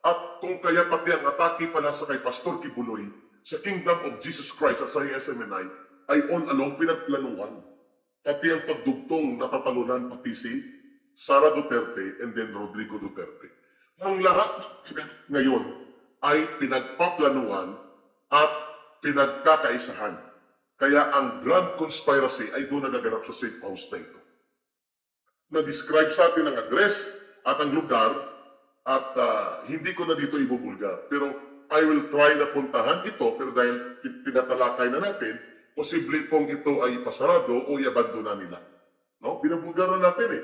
[SPEAKER 1] at kung kaya pati ang atake pala sa kay Pastor Kibuloy sa Kingdom of Jesus Christ at sa SMNI ay all along pinagplanuhan. Pati ang pagdugtong natatalunan pati si Sara Duterte and then Rodrigo Duterte. Ang lahat ngayon ay pinagpaplanuhan at pinagkakaisahan. Kaya ang grand conspiracy ay doon nagaganap sa safe house na ito. Na-describe sa atin ang address at ang lugar at hindi ko na dito ibubulga. Pero I will try na puntahan ito pero dahil tinatalakay na natin, posible pong ito ay pasarado o i-abandona nila. No? Binabulga na natin eh.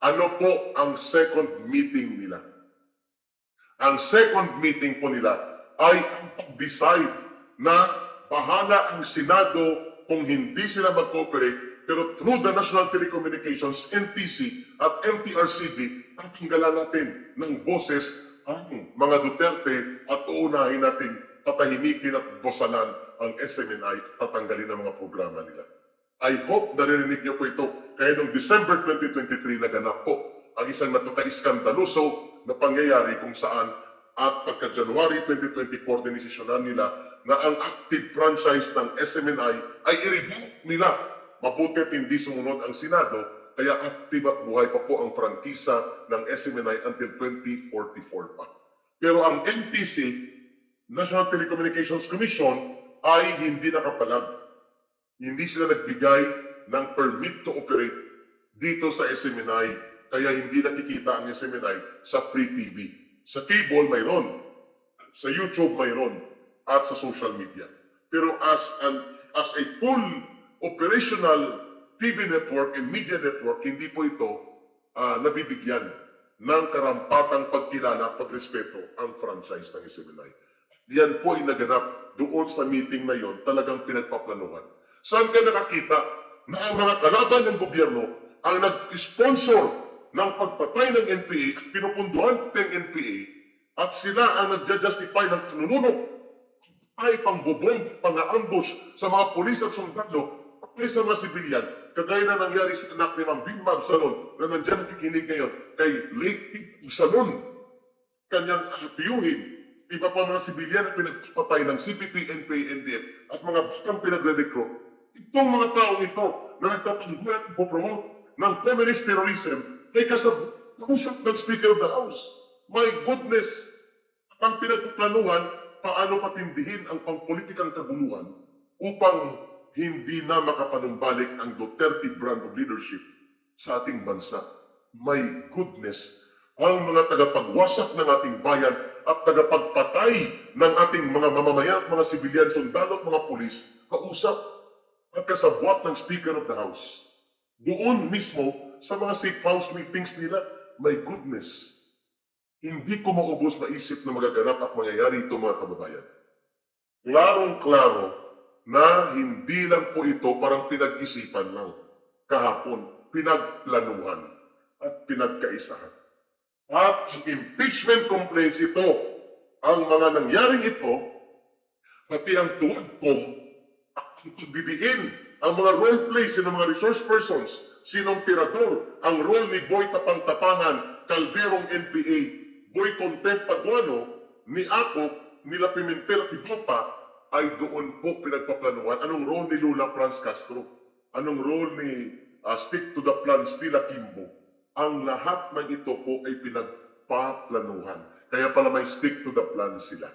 [SPEAKER 1] Ano po ang second meeting nila? Ang second meeting po nila ay pag-decide na bahala ang Senado kung hindi sila mag-cooperate, pero through the National Telecommunications, NTC at MTRCB, tatanggalan natin ng boses ang mga Duterte at uunahin natin patahimikin at bosalan ang SMNI at tatanggalin ang mga programa nila. I hope narinig niyo po ito. Kaya noong December 2023, naganap po ang isang napaka-iskandaloso na pangyayari kung saan at pagka-January 2024, dinesisyonan nila na ang active franchise ng SMNI ay i-revoke nila. Mabutit hindi sumunod ang Senado, kaya active at buhay pa po ang prangkisa ng SMNI until 2044 pa. Pero ang NTC, National Telecommunications Commission, ay hindi nakapalag. Hindi sila nagbigay ng permit to operate dito sa SMNI. Kaya hindi nakikita ang SMNI sa free TV. Sa cable, mayroon. Sa YouTube, mayroon. At sa social media. Pero as a full operational TV network and media network, hindi po ito nabibigyan ng karampatang pagkilala, pagrespeto ang franchise ng SMNI. Yan po ay naganap doon sa meeting na yon, talagang pinagpaplanuhan. Saan ka nakakita na ang mga kalaban ng gobyerno ang nag-sponsor ng pagpatay ng NPA at pinupunduhan ng NPA at sila ang nagja-justify ng kanununok ay pangbobomb, pang-ambush sa mga pulis at sundalo at sa mga sibilyan, kagaya na nangyari sa anak ni Ma'am Binmar Salon na nandiyan nakikinig ngayon kay Lake Salon, kanyang tiyuhin, iba pa mga sibilyan na pinagpatay ng CPP, NPA, NDF at mga bakang pinagre-recruit. Itong mga taong ito na nagtatanggulan at promote ng communist terrorism ay kasabusap ng Speaker of the House. My goodness! At ang pinagpaplanuhan, paano patindihin ang pangpolitikang kaguluhan upang hindi na makapanumbalik ang Duterte brand of leadership sa ating bansa. My goodness! Ang mga tagapagwasak ng ating bayan at tagapagpatay ng ating mga mamamayan at mga sibilyan, sundalo at mga pulis, kausap at kasabwat ng Speaker of the House. Doon mismo sa mga safe house meetings nila, my goodness, hindi ko maubos maisip na magaganap at mangyayari ito mga kababayan. Klarong-klaro na hindi lang po ito parang pinag-isipan lang. Kahapon, pinagplanuhan at pinagkaisahan. At impeachment complaints ito, ang mga nangyaring ito, pati ang tuwagkom, ang pagdidiin, ang mga role plays ng mga resource persons, sinong tirador, ang role ni Boy Tapang-Tapangan, Calderong NPA, Boy Contempt Paduano, ni Akop, nila Pimentel at iba pa, ay doon po pinagpaplanuhan. Anong role ni Lula Franz Castro? Anong role ni Stick to the Plan Stila Kimbo? Ang lahat ng ito po ay pinagpaplanuhan. Kaya pala may stick to the plan sila.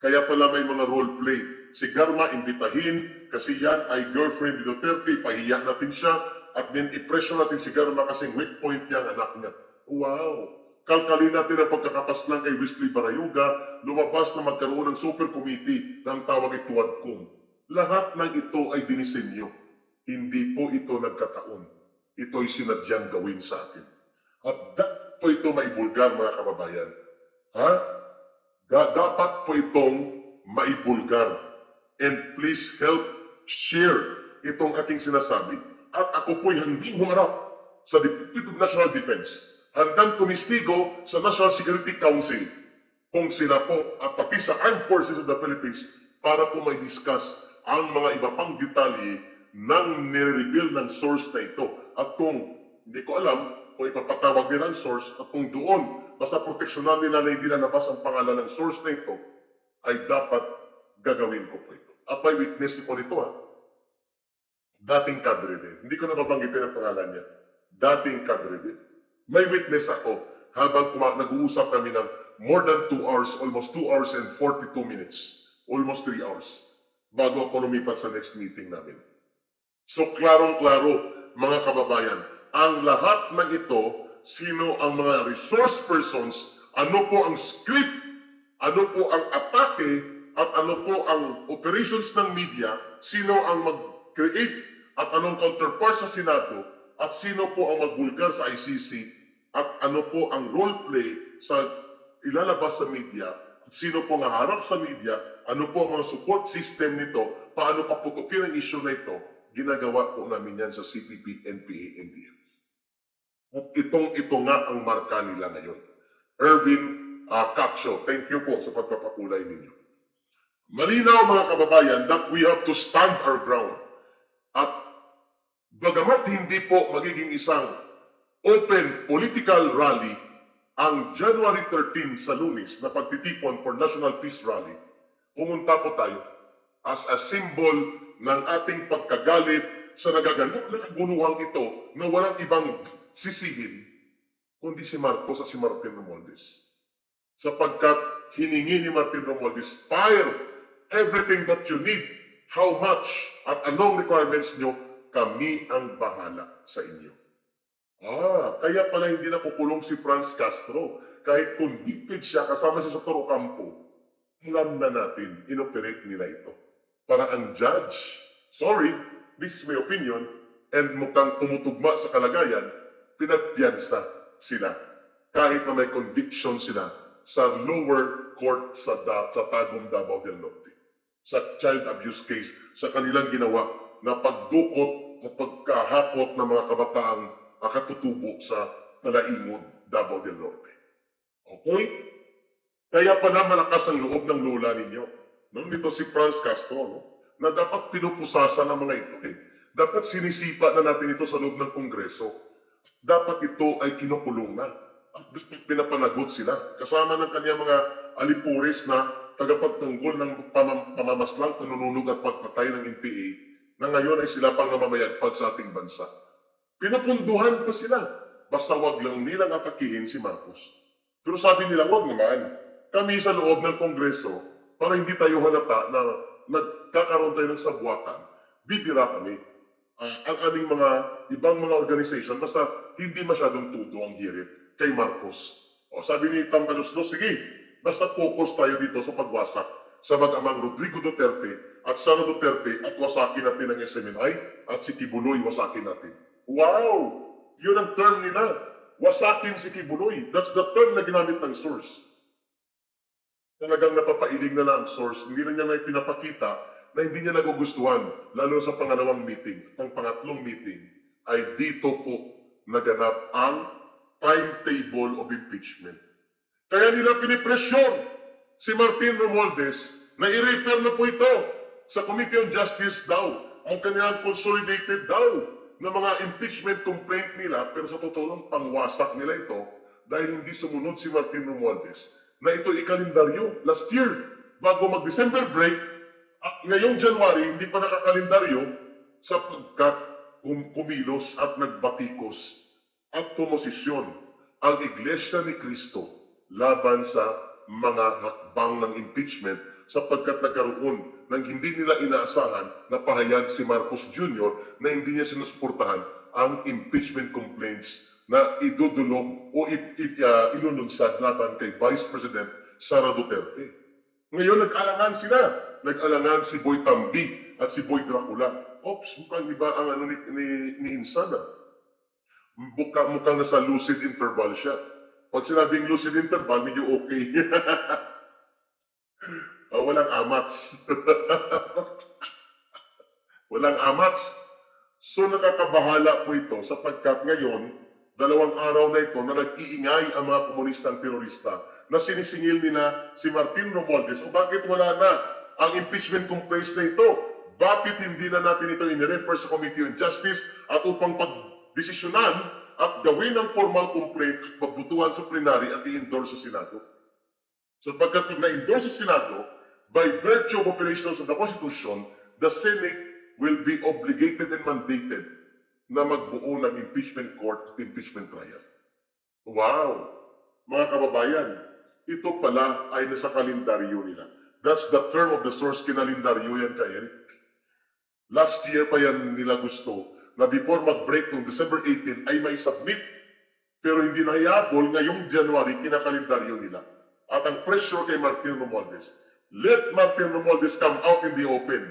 [SPEAKER 1] Kaya pala may mga role play. Si Garma imbitahin kasi yan ay girlfriend ni Duterte, pahiya natin siya at then i-pressure natin si Garma kasi weak point niya ang anak niya. Wow! Kalkalin natin ang pagkakapaslang kay Wesley Barayuga, lumabas na magkaroon ng super committee na ang tawag ay Tuwadkom. Lahat ng ito ay dinisenyo. Hindi po ito nagkataon. Ito'y sinadyang gawin sa atin. At dapat po ito maibulgar, mga kababayan. Ha? Dapat po itong maibulgar. And please help share itong aking sinasabi. At ako po'y handing humarap sa Department of National Defense. Handang tumistigo sa National Security Council kung sila po at pati sa Armed Forces of the Philippines para po may discuss ang mga iba pang detalye ng nire-reveal ng source na ito. At kung hindi ko alam kung ipapatawag nila ang source at kung doon basta proteksyonan nila na hindi lalabas ang pangalan ng source na ito, ay dapat gagawin ko po ito. At may witness ko nito ha. Dating kadre din. Hindi ko nababanggitin ang pangalan niya. Dating kadre din. May witness ako habang nag-uusap kami ng more than 2 hours, almost 2 hours and 42 minutes. Almost 3 hours. Bago ako lumipat sa next meeting namin. So, klarong-klaro, mga kababayan, ang lahat ng ito, sino ang mga resource persons, ano po ang script, ano po ang atake, at ano po ang operations ng media, sino ang mag-create, at anong counterpart sa Senado, at sino po ang magbulgar sa ICC, at ano po ang role play sa ilalabas sa media, at sino po ang harap sa media, ano po ang mga support system nito, paano paputukin ang issue na ito, ginagawa po namin yan sa CPP, NPA, NDF. At ito nga ang marka nila ngayon. Erwin Capshaw, thank you po sa pagpapakulay ninyo. Malinaw mga kababayan that we have to stand our ground. At bagamat hindi po magiging isang open political rally ang January 13 sa Lunes na pagtitipon for National Peace Rally, pumunta po tayo as a symbol ng ating pagkagalit sa nagaganap na kaguluhang ito na walang ibang sisihin kundi si Marcos at si Martin Romualdez. sapagkat hiningi ni Martin Romualdez, fire everything that you need. How much at anong requirements nyo, kami ang bahala sa inyo. Kaya pala hindi nakukulong si Franz Castro. Kahit convicted siya, kasama siya sa Toro Campo, alam na natin, inoperate nila ito. Para ang judge, sorry, this is my opinion, and mukhang tumutugma sa kalagayan, pinagpiyansa sila. Kahit na may conviction sila sa lower court sa Tagum, Davao del Norte. Sa child abuse case, sa kanilang ginawa na pagdukot at pagkahakot ng mga kabataang katutubo sa Talaimod, Davao del Norte. Okay? Kaya pa na malakas ang loob ng lola ninyo. No? Nito si Franz Castro, no? Na dapat pinupusasa ng mga ito. Dapat sinisipa na natin ito sa loob ng Kongreso. Dapat ito ay kinukulong na. At pinapanagot sila. Kasama ng kanyang mga alipuris na tagapagtanggol ng pamamaslang, panununog at pagpatay ng NPA na ngayon ay sila pang namamayagpag sa ating bansa. Pinapunduhan pa sila. Basta wag lang nilang atakihin si Marcos. Pero sabi nila, wag naman. Kami sa loob ng Kongreso, para hindi tayo halata na nagkakaroon tayo ng sabwatan, bibira kami. Ang aming mga ibang mga organization, basta hindi masyadong tudo ang hirit kay Marcos. Sabi ni Tambaluslos, sige, basta focus tayo dito sa pagwasak sa mag-amang Rodrigo Duterte at Sara Duterte at wasakin natin ang SMNI at si Kibuloy wasakin natin. Wow! Yun ang term nila. Wasakin si Kibuloy. That's the term na ginamit ng source. Talagang napapailing na ang source. Hindi na niya na pinapakita na hindi niya nagugustuhan, lalo sa pangalawang meeting. Ang pangatlong meeting ay dito po naganap ang timetable of impeachment. Kaya nila pinipresyon si Martin Romualdez na i-refer na po ito sa Committee on Justice daw. Ang kanilang consolidated daw na mga impeachment complaint nila, pero sa totoo lang, pangwasak nila ito dahil hindi sumunod si Martin Romualdez na ito ikalendaryo last year. Bago mag-December break, ngayong January, hindi pa nakakalendaryo sapagkat kumilos at nagbatikos at pumosisyon ang Iglesia ni Cristo laban sa mga hakbang ng impeachment sapagkat nagkaroon nang hindi nila inaasahan na pahayag si Marcos Jr. na hindi niya sinusuportahan ang impeachment complaints na idudulog o ilulunsad laban kay Vice President Sara Duterte. Ngayon nag-alangan sila. Nag-alangan si Boy Tambi at si Boy Dracula. Mukhang iba ang ano ni Insana. Mukhang nasa lucid interval siya. Pag sinabing lucid interval, medyo okay. Walang amats. Walang amats. So nakakabahala po ito sapagkat ngayon, 2 araw na ito na nag-iingay ang mga komunistang terorista na sinisingil nila si Martin Romualdez. O bakit wala na ang impeachment complaints na ito? Bakit hindi na natin ito in-refer sa Committee on Justice at upang pagdesisyonan at gawin ang formal complaint at pagbutuhan sa plenary at i-endorse sa Senado? Sapagkat kung na-endorse sa Senado, by virtue of operations of the Constitution, the Senate will be obligated and mandated na magbuo ng impeachment court at impeachment trial. Wow! Mga kababayan, ito pala ay nasa kalendaryo nila. That's the term of the source, kinalendaryo yan ka, Eric. Last year pa yan nila gusto na before mag-break ng December 18 ay may submit. Pero hindi na iabol ngayong January, kinakalendaryo nila. At ang pressure kay Martin Romualdez, let Martin Romualdez come out in the open.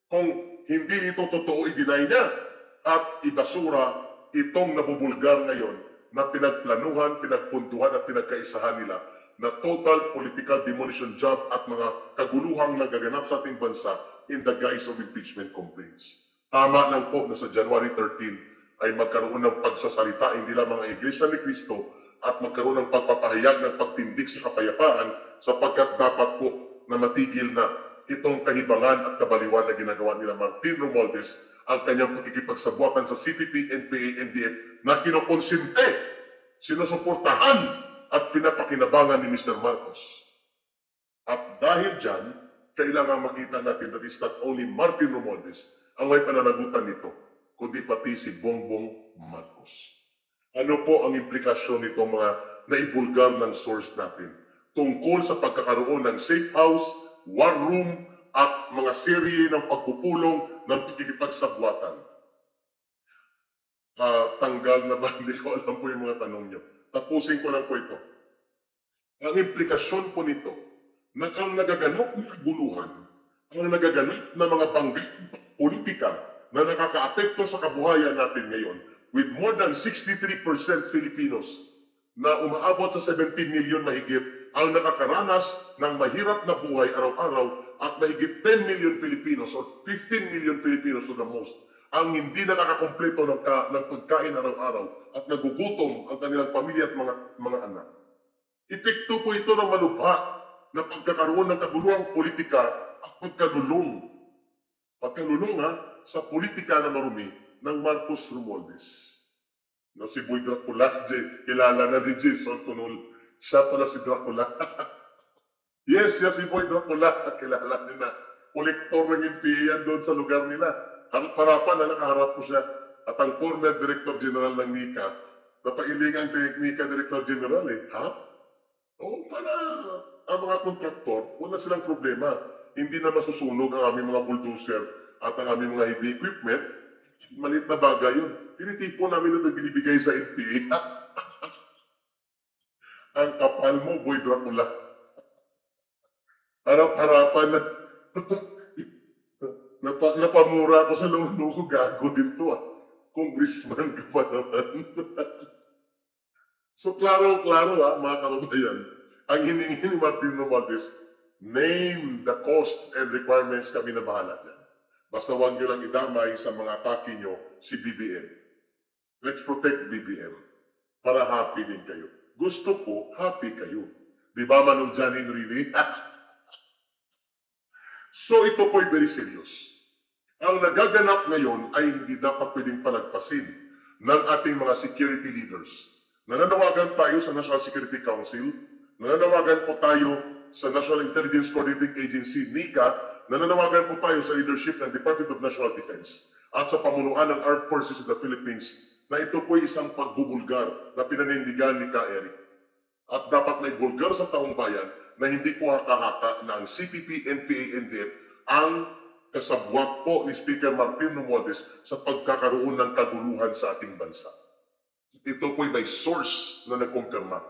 [SPEAKER 1] Kung hindi ito totoo, i-deny niya. At ibasura itong nabubulgar ngayon na pinagplanuhan, pinagpuntuhan at pinagkaisahan nila na total political demolition job at mga kaguluhang nagaganap sa ating bansa in the guise of impeachment complaints. Tama lang po na sa January 13 ay magkaroon ng pagsasalita hindi lamang ang Iglesia ni Cristo at magkaroon ng pagpapahayag ng pagtindig sa kapayapaan sapagkat dapat po na matigil na itong kahibangan at kabaliwan na ginagawa nila Martin Romualdez ang kanyang pakikipagsabwatan sa CPP, NPA, NDF na kinokonsinte, sinusuportahan at pinapakinabangan ni Mr. Marcos. At dahil dyan, kailangan makita natin that is not only Martin Romualdez ang may pananagutan nito, kundi pati si Bongbong Marcos. Ano po ang implikasyon nito mga naibulgar ng source natin? tungkol sa pagkakaroon ng safe house, war room, at mga serye ng pagpupulong ng pakikipagsabwatan. Tanggal na ba? Hindi ko alam po yung mga tanong nyo. Tapusin ko lang po ito. Ang implikasyon po nito, na ang nagaganap na kaguluhan, ang nagaganap na mga banggit politika na nakakaapekto sa kabuhayan natin ngayon, with more than 63% Filipinos na umaabot sa 17 million mahigit ang nakakaranas ng mahirap na buhay araw-araw at mahigit 10 million Filipinos or 15 million Filipinos to the most ang hindi nakakakompleto ng pagkain araw-araw at nagugutom ang kanilang pamilya at mga anak. Epekto po ito ng malubha na pagkakaroon ng kaguluhang politika at pagkalulong sa politika na marumi ng Marcos Romualdez. No, si Boy Dracula, kilala na ni Jason Tunol. Siya pala si Dracula. Yes, si Boy Dracula, kilala niya na. Kolektor ng NPA yan doon sa lugar nila. Harapan na nakaharap ko siya. At ang former Director General ng NICA, napailingang NICA Director General Ha? Oo, para ang mga kontraktor, wala silang problema. Hindi na masusunog ang aming mga bulldozer at ang aming mga heavy equipment. Malit na bagay yun. Tinitipo namin na binibigay sa NPA. Ang kapal mo, Boy Dracula. Harap-harapan na napamura ko sa lolo ko, gago din to Congressman ka pa naman. So, klaro-klaro mga kababayan, ang hiningi ni Martin Romualdez, name the cost and requirements, kami na bahala dyan. Basta huwag nyo lang idamay sa mga atake nyo si BBM. Let's protect BBM para happy din kayo. Gusto ko, happy kayo. Di ba, Manong Janin really? So ito po'y very serious. Ang nagaganap ngayon ay hindi dapat pwedeng palagpasin ng ating mga security leaders. Nananawagan tayo sa National Security Council, nananawagan po tayo sa National Intelligence Coordinating Agency, NICA, nananawagan po tayo sa leadership ng Department of National Defense at sa pamunuan ng Armed Forces of the Philippines na ito po'y isang pagbubulgar na pinanindigan ni Ka Eric. At dapat may bulgar sa taong bayan na hindi po haka-haka na ang CPP, NPA, NDF ang kasabwat po ni Speaker Martin Romualdez sa pagkakaroon ng kaguluhan sa ating bansa. Ito po'y may source na nagkumpirma.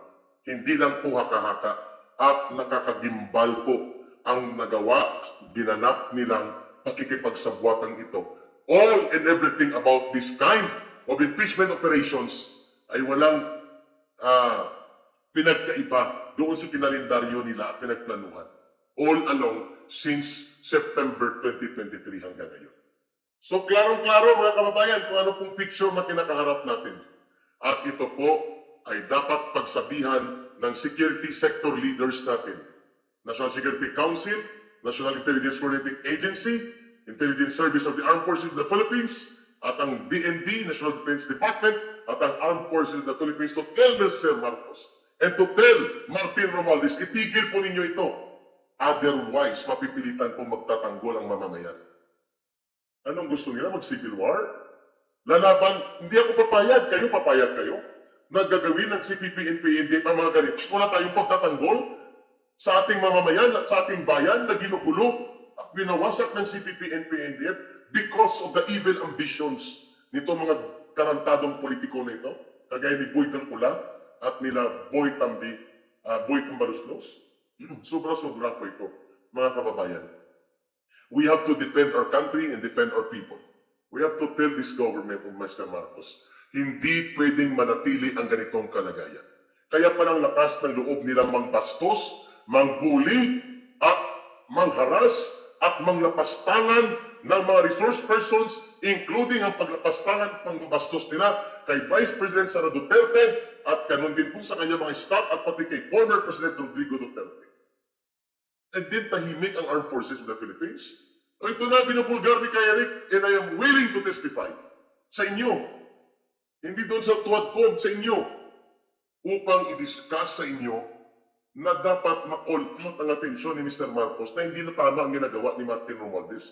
[SPEAKER 1] Hindi lang po haka-haka at nakakagimbal po ang nagawa, ginanap nilang pakikipagsabwatang ito. All and everything about this kind of impeachment operations ay walang pinagkaiba doon sa kinalendaryo nila at pinagplanuhan. All along since September 2023 hanggang ngayon. So, klarong-klaro mga kababayan kung ano pong picture na kinakaharap natin. At ito po ay dapat pagsabihan ng security sector leaders natin. National Security Council, National Intelligence Coordinating Agency, Intelligence Service of the Armed Forces of the Philippines, at ang DND, National Defense Department, at ang Armed Forces of the Philippines to tell Mr. Marcos and to tell Martin Romualdez, itigil po ninyo ito. Otherwise, mapipilitan po magtatanggol ang mamamayan. Anong gusto nila? Mag-civil war? Lalaban, hindi ako papayag. Kayo, papayag kayo? Nagagawin ng CPP, NPA, NDF ang mga ganito. Wala tayong pagtatanggol sa ating mamamayan at sa ating bayan na ginugulo at binawasak ng CPP, NPA, NDF because of the evil ambitions nito mga karantadong politiko na ito, kagaya ni Boy Dracula at nila Boy Tambaroslos. Sobra-sobra po ito, mga kababayan. We have to defend our country and defend our people. We have to tell this government of Mr. Marcos, hindi pwedeng manatili ang ganitong kalagayan. Kaya palang lakas ng loob nilang mangbastos, mangbuli, at mangharas, at manglapastangan ng mga resource persons, including ang paglapastangan at pangbastos nila kay Vice President Sara Duterte at ganun din po sa kanyang mga staff at pati kay former President Rodrigo Duterte. And then tahimik ang Armed Forces of the Philippines. O ito na, binubulgar ni Ka Eric, and I am willing to testify sa inyo. Hindi doon sa tuwad-kod sa inyo. Upang i-discuss sa inyo na dapat ma-call out ang atensyon ni Mr. Marcos na hindi na tama ang ginagawa ni Martin Romualdez.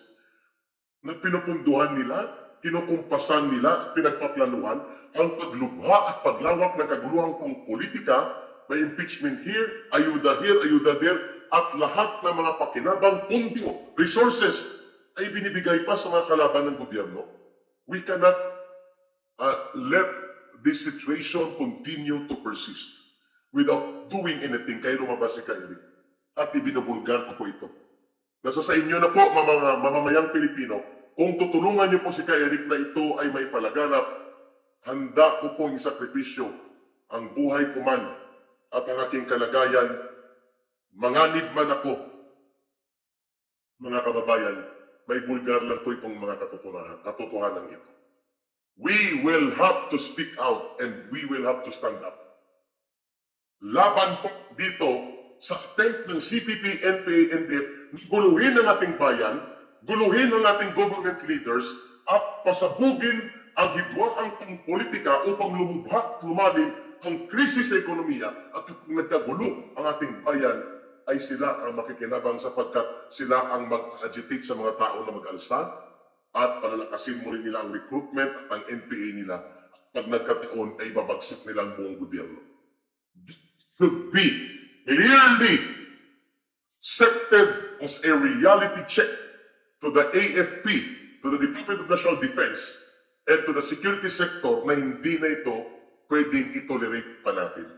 [SPEAKER 1] Na pinupunduhan nila, kinukumpasan nila at pinagpaplanuhan ang paglubha at paglawak ng kaguluhang pang politika may impeachment here, ayuda there, at lahat ng mga pakinabang pundo, resources, ay binibigay pa sa mga kalaban ng gobyerno. We cannot let this situation continue to persist without doing anything. Kaya lumabas si Eric. At ibinubulgar ko po ito. Nasa sa inyo na po, mga mamamayang Pilipino, kung tutulungan niyo po si Eric na ito ay may palaganap, handa ko pong isakripisyo ang buhay ko man at ang aking kalagayan. Manganib man ako, mga kababayan, may bulgar lang po itong mga katotohanan ito. We will have to speak out and we will have to stand up. Laban po dito sa attempt ng CPP, NPA, NDF, guluhin ang ating bayan, guluhin ang ating government leaders, at pasabugin ang hidwaan ng politika upang lumubha at lumalim ang krisis sa ekonomiya. At kung nagkagulo ang ating bayan, ay sila ang makikinabang sapagkat sila ang mag-agitate sa mga tao na mag-alsa at palalakasin mo rin nila ang recruitment at ang NPA nila. At pag nagkataon ay babagsak nila ang buong gobyerno. This should be clearly accepted as a reality check to the AFP, to the Department of National Defense, and to the security sector na hindi na ito pwedeng itolerate pa natin.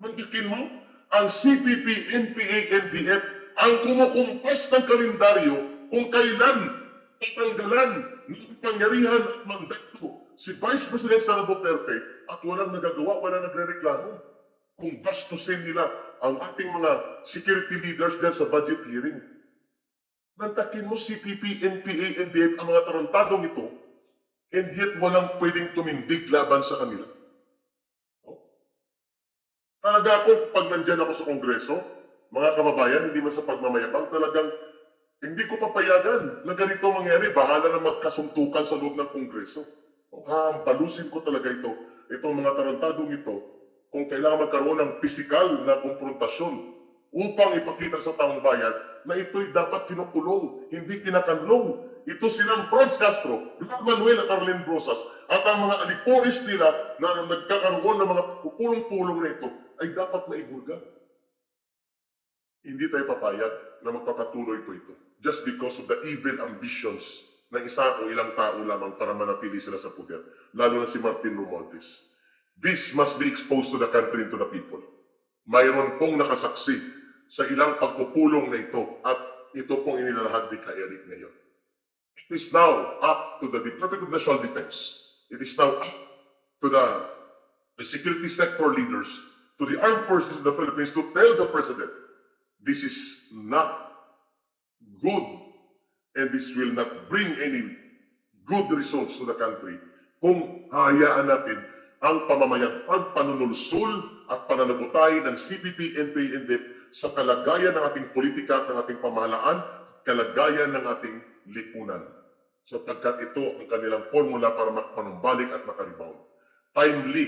[SPEAKER 1] Mandikin mo, ang CPP, NPA, NDF ang kumukumpas ng kalendaryo kung kailan tatanggalan ng pangyarihan at mandato si Vice President Sara Duterte at walang nagagawa, walang nagrereklamo kung bastusin nila ang ating mga security leaders dahil sa budget hearing. Nantakin mo CPP, NPA, NDF ang mga tarantadong ito, and yet walang pwedeng tumindig laban sa kanila. Talaga ako, pag nandyan ako sa Kongreso, mga kababayan, hindi man sa pagmamayabang, talagang hindi ko papayagan na ganito mangyari. Bahala na magkasuntukan sa loob ng Kongreso. Balusin ko talaga ito. Itong mga tarantadong ito, kung kailangan magkaroon ng pisikal na konfrontasyon upang ipakita sa taong bayan na ito'y dapat kinukulong, hindi kinakanlong. Ito silang Franz Castro, Juan Manuel at Arlen Brosas, at ang mga aliporis nila na nagkakaroon ng mga pupulong-pulong na ito ay dapat maibulgar. Hindi tayo papayag na magpapatuloy po ito just because of the evil ambitions ng isa o ilang tao lamang para manatili sila sa puder, lalo na si Martin Romualdez. This must be exposed to the country and to the people. Mayroon pong nakasaksi sa ilang pagpupulong na ito at ito pong inilalahad ni Eric ngayon. It is now up to the Department of National Defense. It is now up to the security sector leaders, to the armed forces of the Philippines to tell the President, this is not good and this will not bring any good results to the country kung hayaan natin ang pamamayagpag, panunulsul at pananabutay ng CPP, NPA, NDF sa kalagayan ng ating politika at ng ating pamahalaan at kalagayan ng ating lipunan. Sapagkat ito ang kanilang formula para makapanumbalik at makarebound. Timely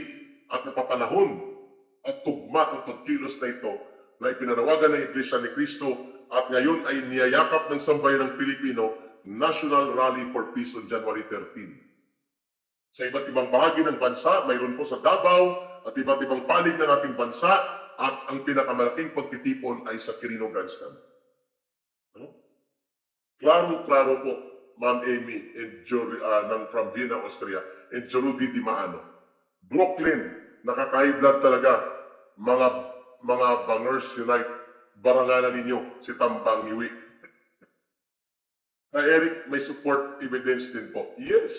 [SPEAKER 1] at napapanahon at tugma ang pagkilos na ito na ipinanawagan ng Iglesia ni Cristo at ngayon ay niyayakap ng sambayan ng Pilipino National Rally for Peace on January 13. Sa iba't ibang bahagi ng bansa, mayroon po sa Davao at iba't ibang panig ng ating bansa at ang pinakamalaking pagtitipon ay sa Quirino Grandstand. Klaro-klaro po, Ma'am Amy and from Vienna, Austria, and Jorudi Di Maano. Brooklyn, nakakahiblad talaga, mga Bangers Unite, baranganan ninyo si Tambang Iwi. Na Eric, may support evidence din po. Yes.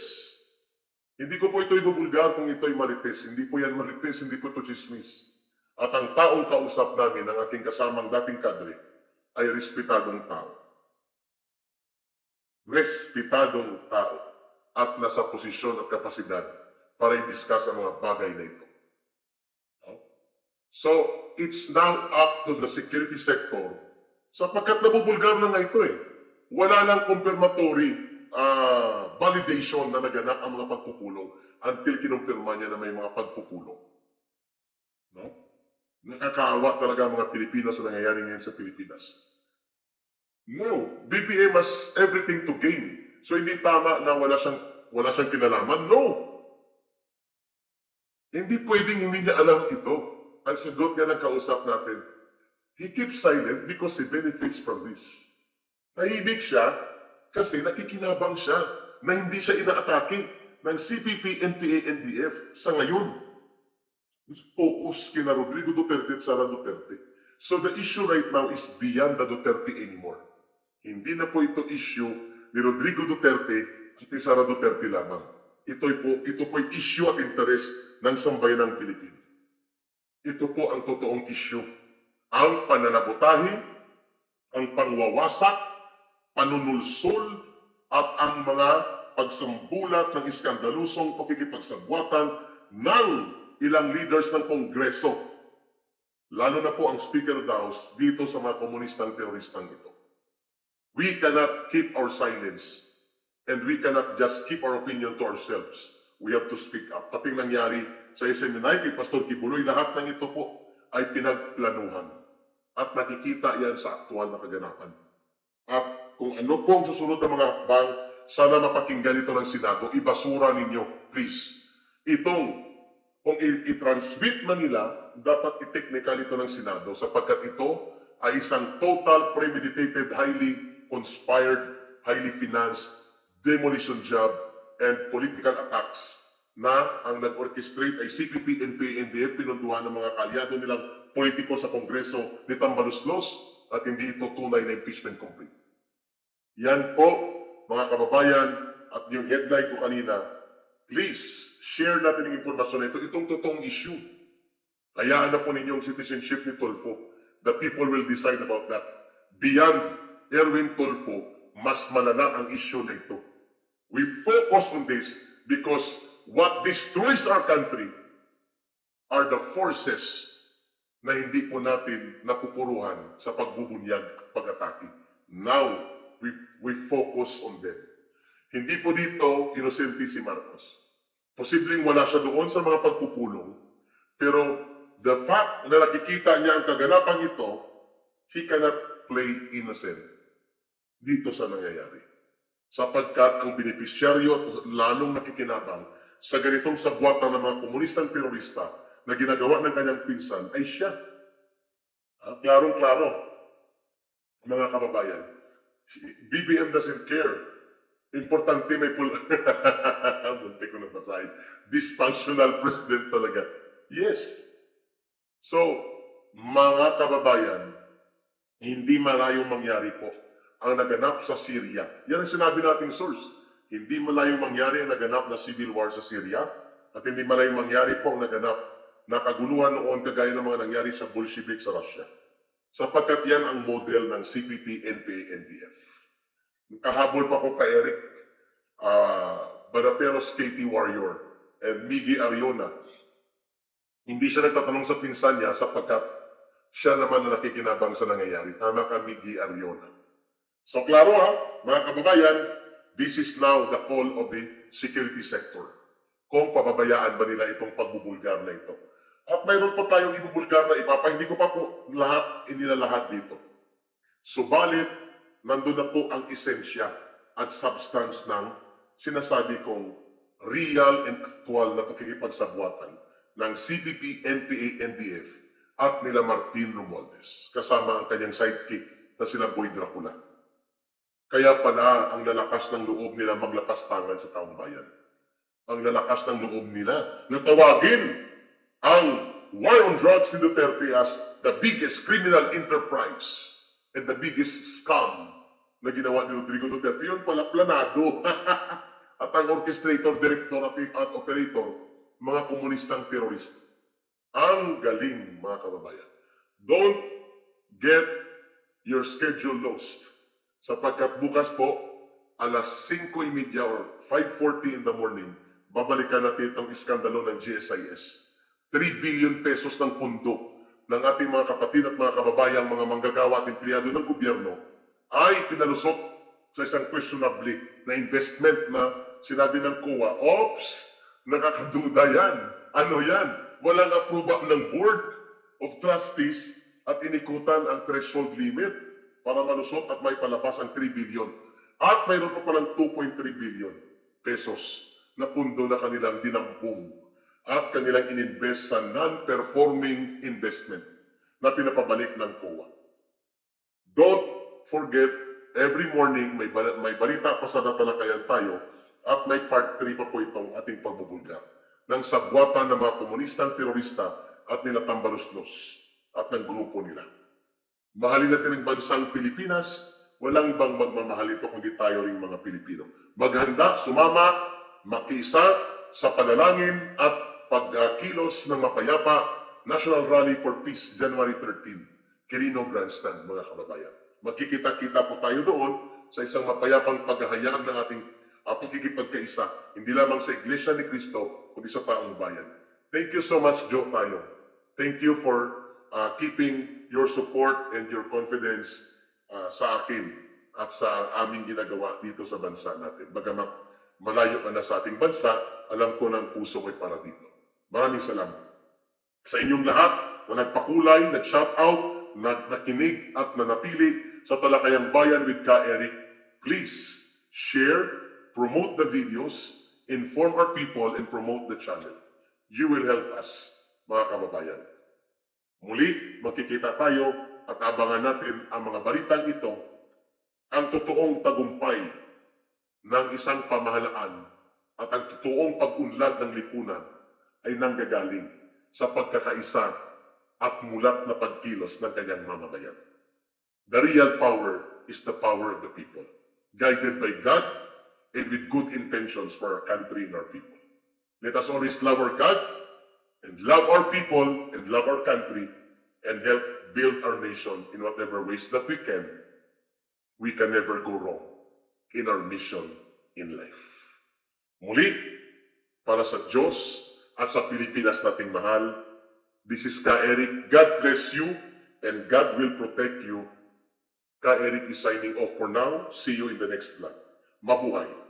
[SPEAKER 1] Hindi ko po ito ibubulgar kung ito'y marites. Hindi po yan marites, hindi po ito chismis. At ang taong kausap namin, ang aking kasamang dating kadre, ay respetadong tao. Respetadong tao. At nasa posisyon at kapasidad para i-discuss ang mga bagay na ito. So, it's now up to the security sector. Sapagkat nabubulgar na nga ito eh. Wala nang confirmatory validation na naganap ang mga pagpupulong until kinumpirma niya na may mga pagpupulong. No? Nakakaawa talaga ang mga Pilipino sa nangyayari ngayon sa Pilipinas. No, BBM has everything to gain. So hindi tama na wala siyang kinalaman. No! Hindi pwedeng hindi niya alam ito. ang sagot niya ng kausap natin, he keeps silent because he benefits from this. Tahimik siya kasi nakikinabang siya na hindi siya inaatake ng CPP, NPA, NDF sa ngayon. Focus kina Rodrigo Duterte at Sara Duterte. So the issue right now is beyond the Duterte anymore. Hindi na po ito issue ni Rodrigo Duterte at ni Sara Duterte lamang. Ito po'y issue at interest ng sambayan ng Pilipino. Ito po ang totoong issue. Ang pananabotahi, ang pangwawasak, panunulsol, at ang mga pagsambulat ng iskandalusong pakikipagsagwatan ng ilang leaders ng Kongreso. Lalo na po ang Speaker of the House dito sa mga komunistang teroristang ito. We cannot keep our silence and we cannot just keep our opinion to ourselves. We have to speak up. Pati nangyari sa SMNI, kay Pastor Kibuloy, lahat ng ito po ay pinagplanuhan. At nakikita yan sa aktual na kaganapan. At kung ano po ang susunod na mga hakbang, sana mapakinggan ito ng Senado, ibasura ninyo, please. Kung i-transmit man nila, dapat i-technical ito ng Senado sapagkat ito ay isang total premeditated, highly conspired, highly financed demolition job and political attacks na ang nag-orchestrate ay CPP, NPA, NDF, pinunduhan ng mga kalyado nilang politiko sa Kongreso ni Tambaluslos at hindi ito tunay na impeachment complete. Yan po, mga kababayan, at yung headline ko kanina, please, share natin yung impormasyon na ito. Itong totoong issue. Hayaan na po ninyong citizenship ni Tulfo. The people will decide about that. Beyond Erwin Tulfo, mas malala ang issue na ito. We focus on this because what destroys our country are the forces na hindi po natin napupuruhan sa pagbubunyag at pag-atake. Now, we focus on them. Hindi po dito inosente si Marcos. Posibleng wala siya doon sa mga pagpupulong, pero the fact na nakikita niya ang kaganapang ito, he cannot play innocent dito sa nangyayari. Sapagkat ang benepisyaryo at lalong nakikinabang sa ganitong sagwatan ng mga komunistang terorista na ginagawa ng kanyang pinsan ay siya. Klarong-klaro, mga kababayan. BBM doesn't care. Importante may bunti ko na basahin. Dysfunctional president talaga. Yes. So, mga kababayan, hindi malayong mangyari po ang naganap sa Syria. Yan ang sinabi nating source. Hindi malayong mangyari ang naganap na civil war sa Syria at hindi malayong mangyari po ang naganap na kaguluhan noon kagaya ng mga nangyari sa Bolshevik sa Russia. Sapagkat yan ang model ng CPP, NPA, NDF. Kahabol pa ko kay Eric Banateros, KT Warrior, and Miggy Ariona. Hindi siya nagtatanong sa pinsan niya sapagkat siya naman na nakikinabang sa nangyayari. Tama ka, Miggy Ariona. So, klaro mga kababayan, this is now the call of the security sector. Kung pababayaan ba nila itong pagbubulgar na ito. At mayroon po tayong ibubulgar na ipapa, hindi ko pa po lahat dito. Subalit, nandun na po ang esensya at substance ng sinasabi kong real and actual na pakikipagsabwatan ng CPP, NPA, NDF at nila Martin Romualdez kasama ang kanyang sidekick na sila Boy Dracula. Kaya pala ang lalakas ng loob nila maglakas tangan sa taong bayan. Ang lalakas ng loob nila na tawagin ang war on drugs ni Duterte as the biggest criminal enterprise and the biggest scam na ginawa ni Rodrigo Duterte. Yun pala, planado. At ang orchestrator, director at operator, mga komunistang terorista. Ang galing, mga kababayan. Don't get your schedule lost. Sapagkat bukas po, alas 5:30 or 5:40 in the morning, babalikan natin itong iskandalo ng GSIS. 3 billion pesos ng pundo ng ating mga kapatid at mga kababayang mga manggagawa at empleyado ng gobyerno ay pinalusot sa isang questionable na investment na sinabi ng COA, oops, nakakaduda yan. Ano yan? Walang approval ng Board of Trustees at inikutan ang threshold limit para malusot at may palabas ang 3 billion. At mayroon pa palang 2.3 billion pesos na pundo na kanilang dinampong. at kanilang ininvest sa non-performing investment na pinapabalik ng COA. Don't forget, every morning may balita pa sa tatalakayan tayo at may part 3 pa po itong ating pagbubulgar ng sabwatan ng mga komunistang terorista at nila Tambaluslos at ng grupo nila. Mahalin natin ang bansang Pilipinas, walang ibang magmamahal ito kundi tayo ring mga Pilipino. Maghanda, sumama, makiisa sa panalangin at pagkilos ng mapayapa, National Rally for Peace, January 13, Quirino Grandstand, mga kababayan. Magkikita-kita po tayo doon sa isang mapayapang paghahayag ng ating pagkikipagkaisa, hindi lamang sa Iglesia ni Cristo, kundi sa taong bayan. Thank you so much, Joe Tayo. Thank you for keeping your support and your confidence sa akin at sa aming ginagawa dito sa bansa natin. Bagamat malayo ka na sa ating bansa, alam ko ng puso ko'y para dito. Maraming salamat. Sa inyong lahat na nagpakulay, nag-shout out, nakinig at nanatili sa Talakayang Bayan with Ka Eric, please share, promote the videos, inform our people, and promote the channel. You will help us, mga kababayan. Muli, magkikita tayo at abangan natin ang mga balitang ito, ang totoong tagumpay ng isang pamahalaan at ang totoong pag-unlad ng lipunan ay nanggagaling sa pagkakaisa at mulat na pagkilos ng kanyang mamamayan. The real power is the power of the people, guided by God and with good intentions for our country and our people. Let us always love our God and love our people and love our country and help build our nation in whatever ways that we can. We can never go wrong in our mission in life. Muli, para sa Diyos at sa Pilipinas nating mahal, this is Ka Eric. God bless you and God will protect you. Ka Eric is signing off for now. See you in the next vlog. Mabuhay!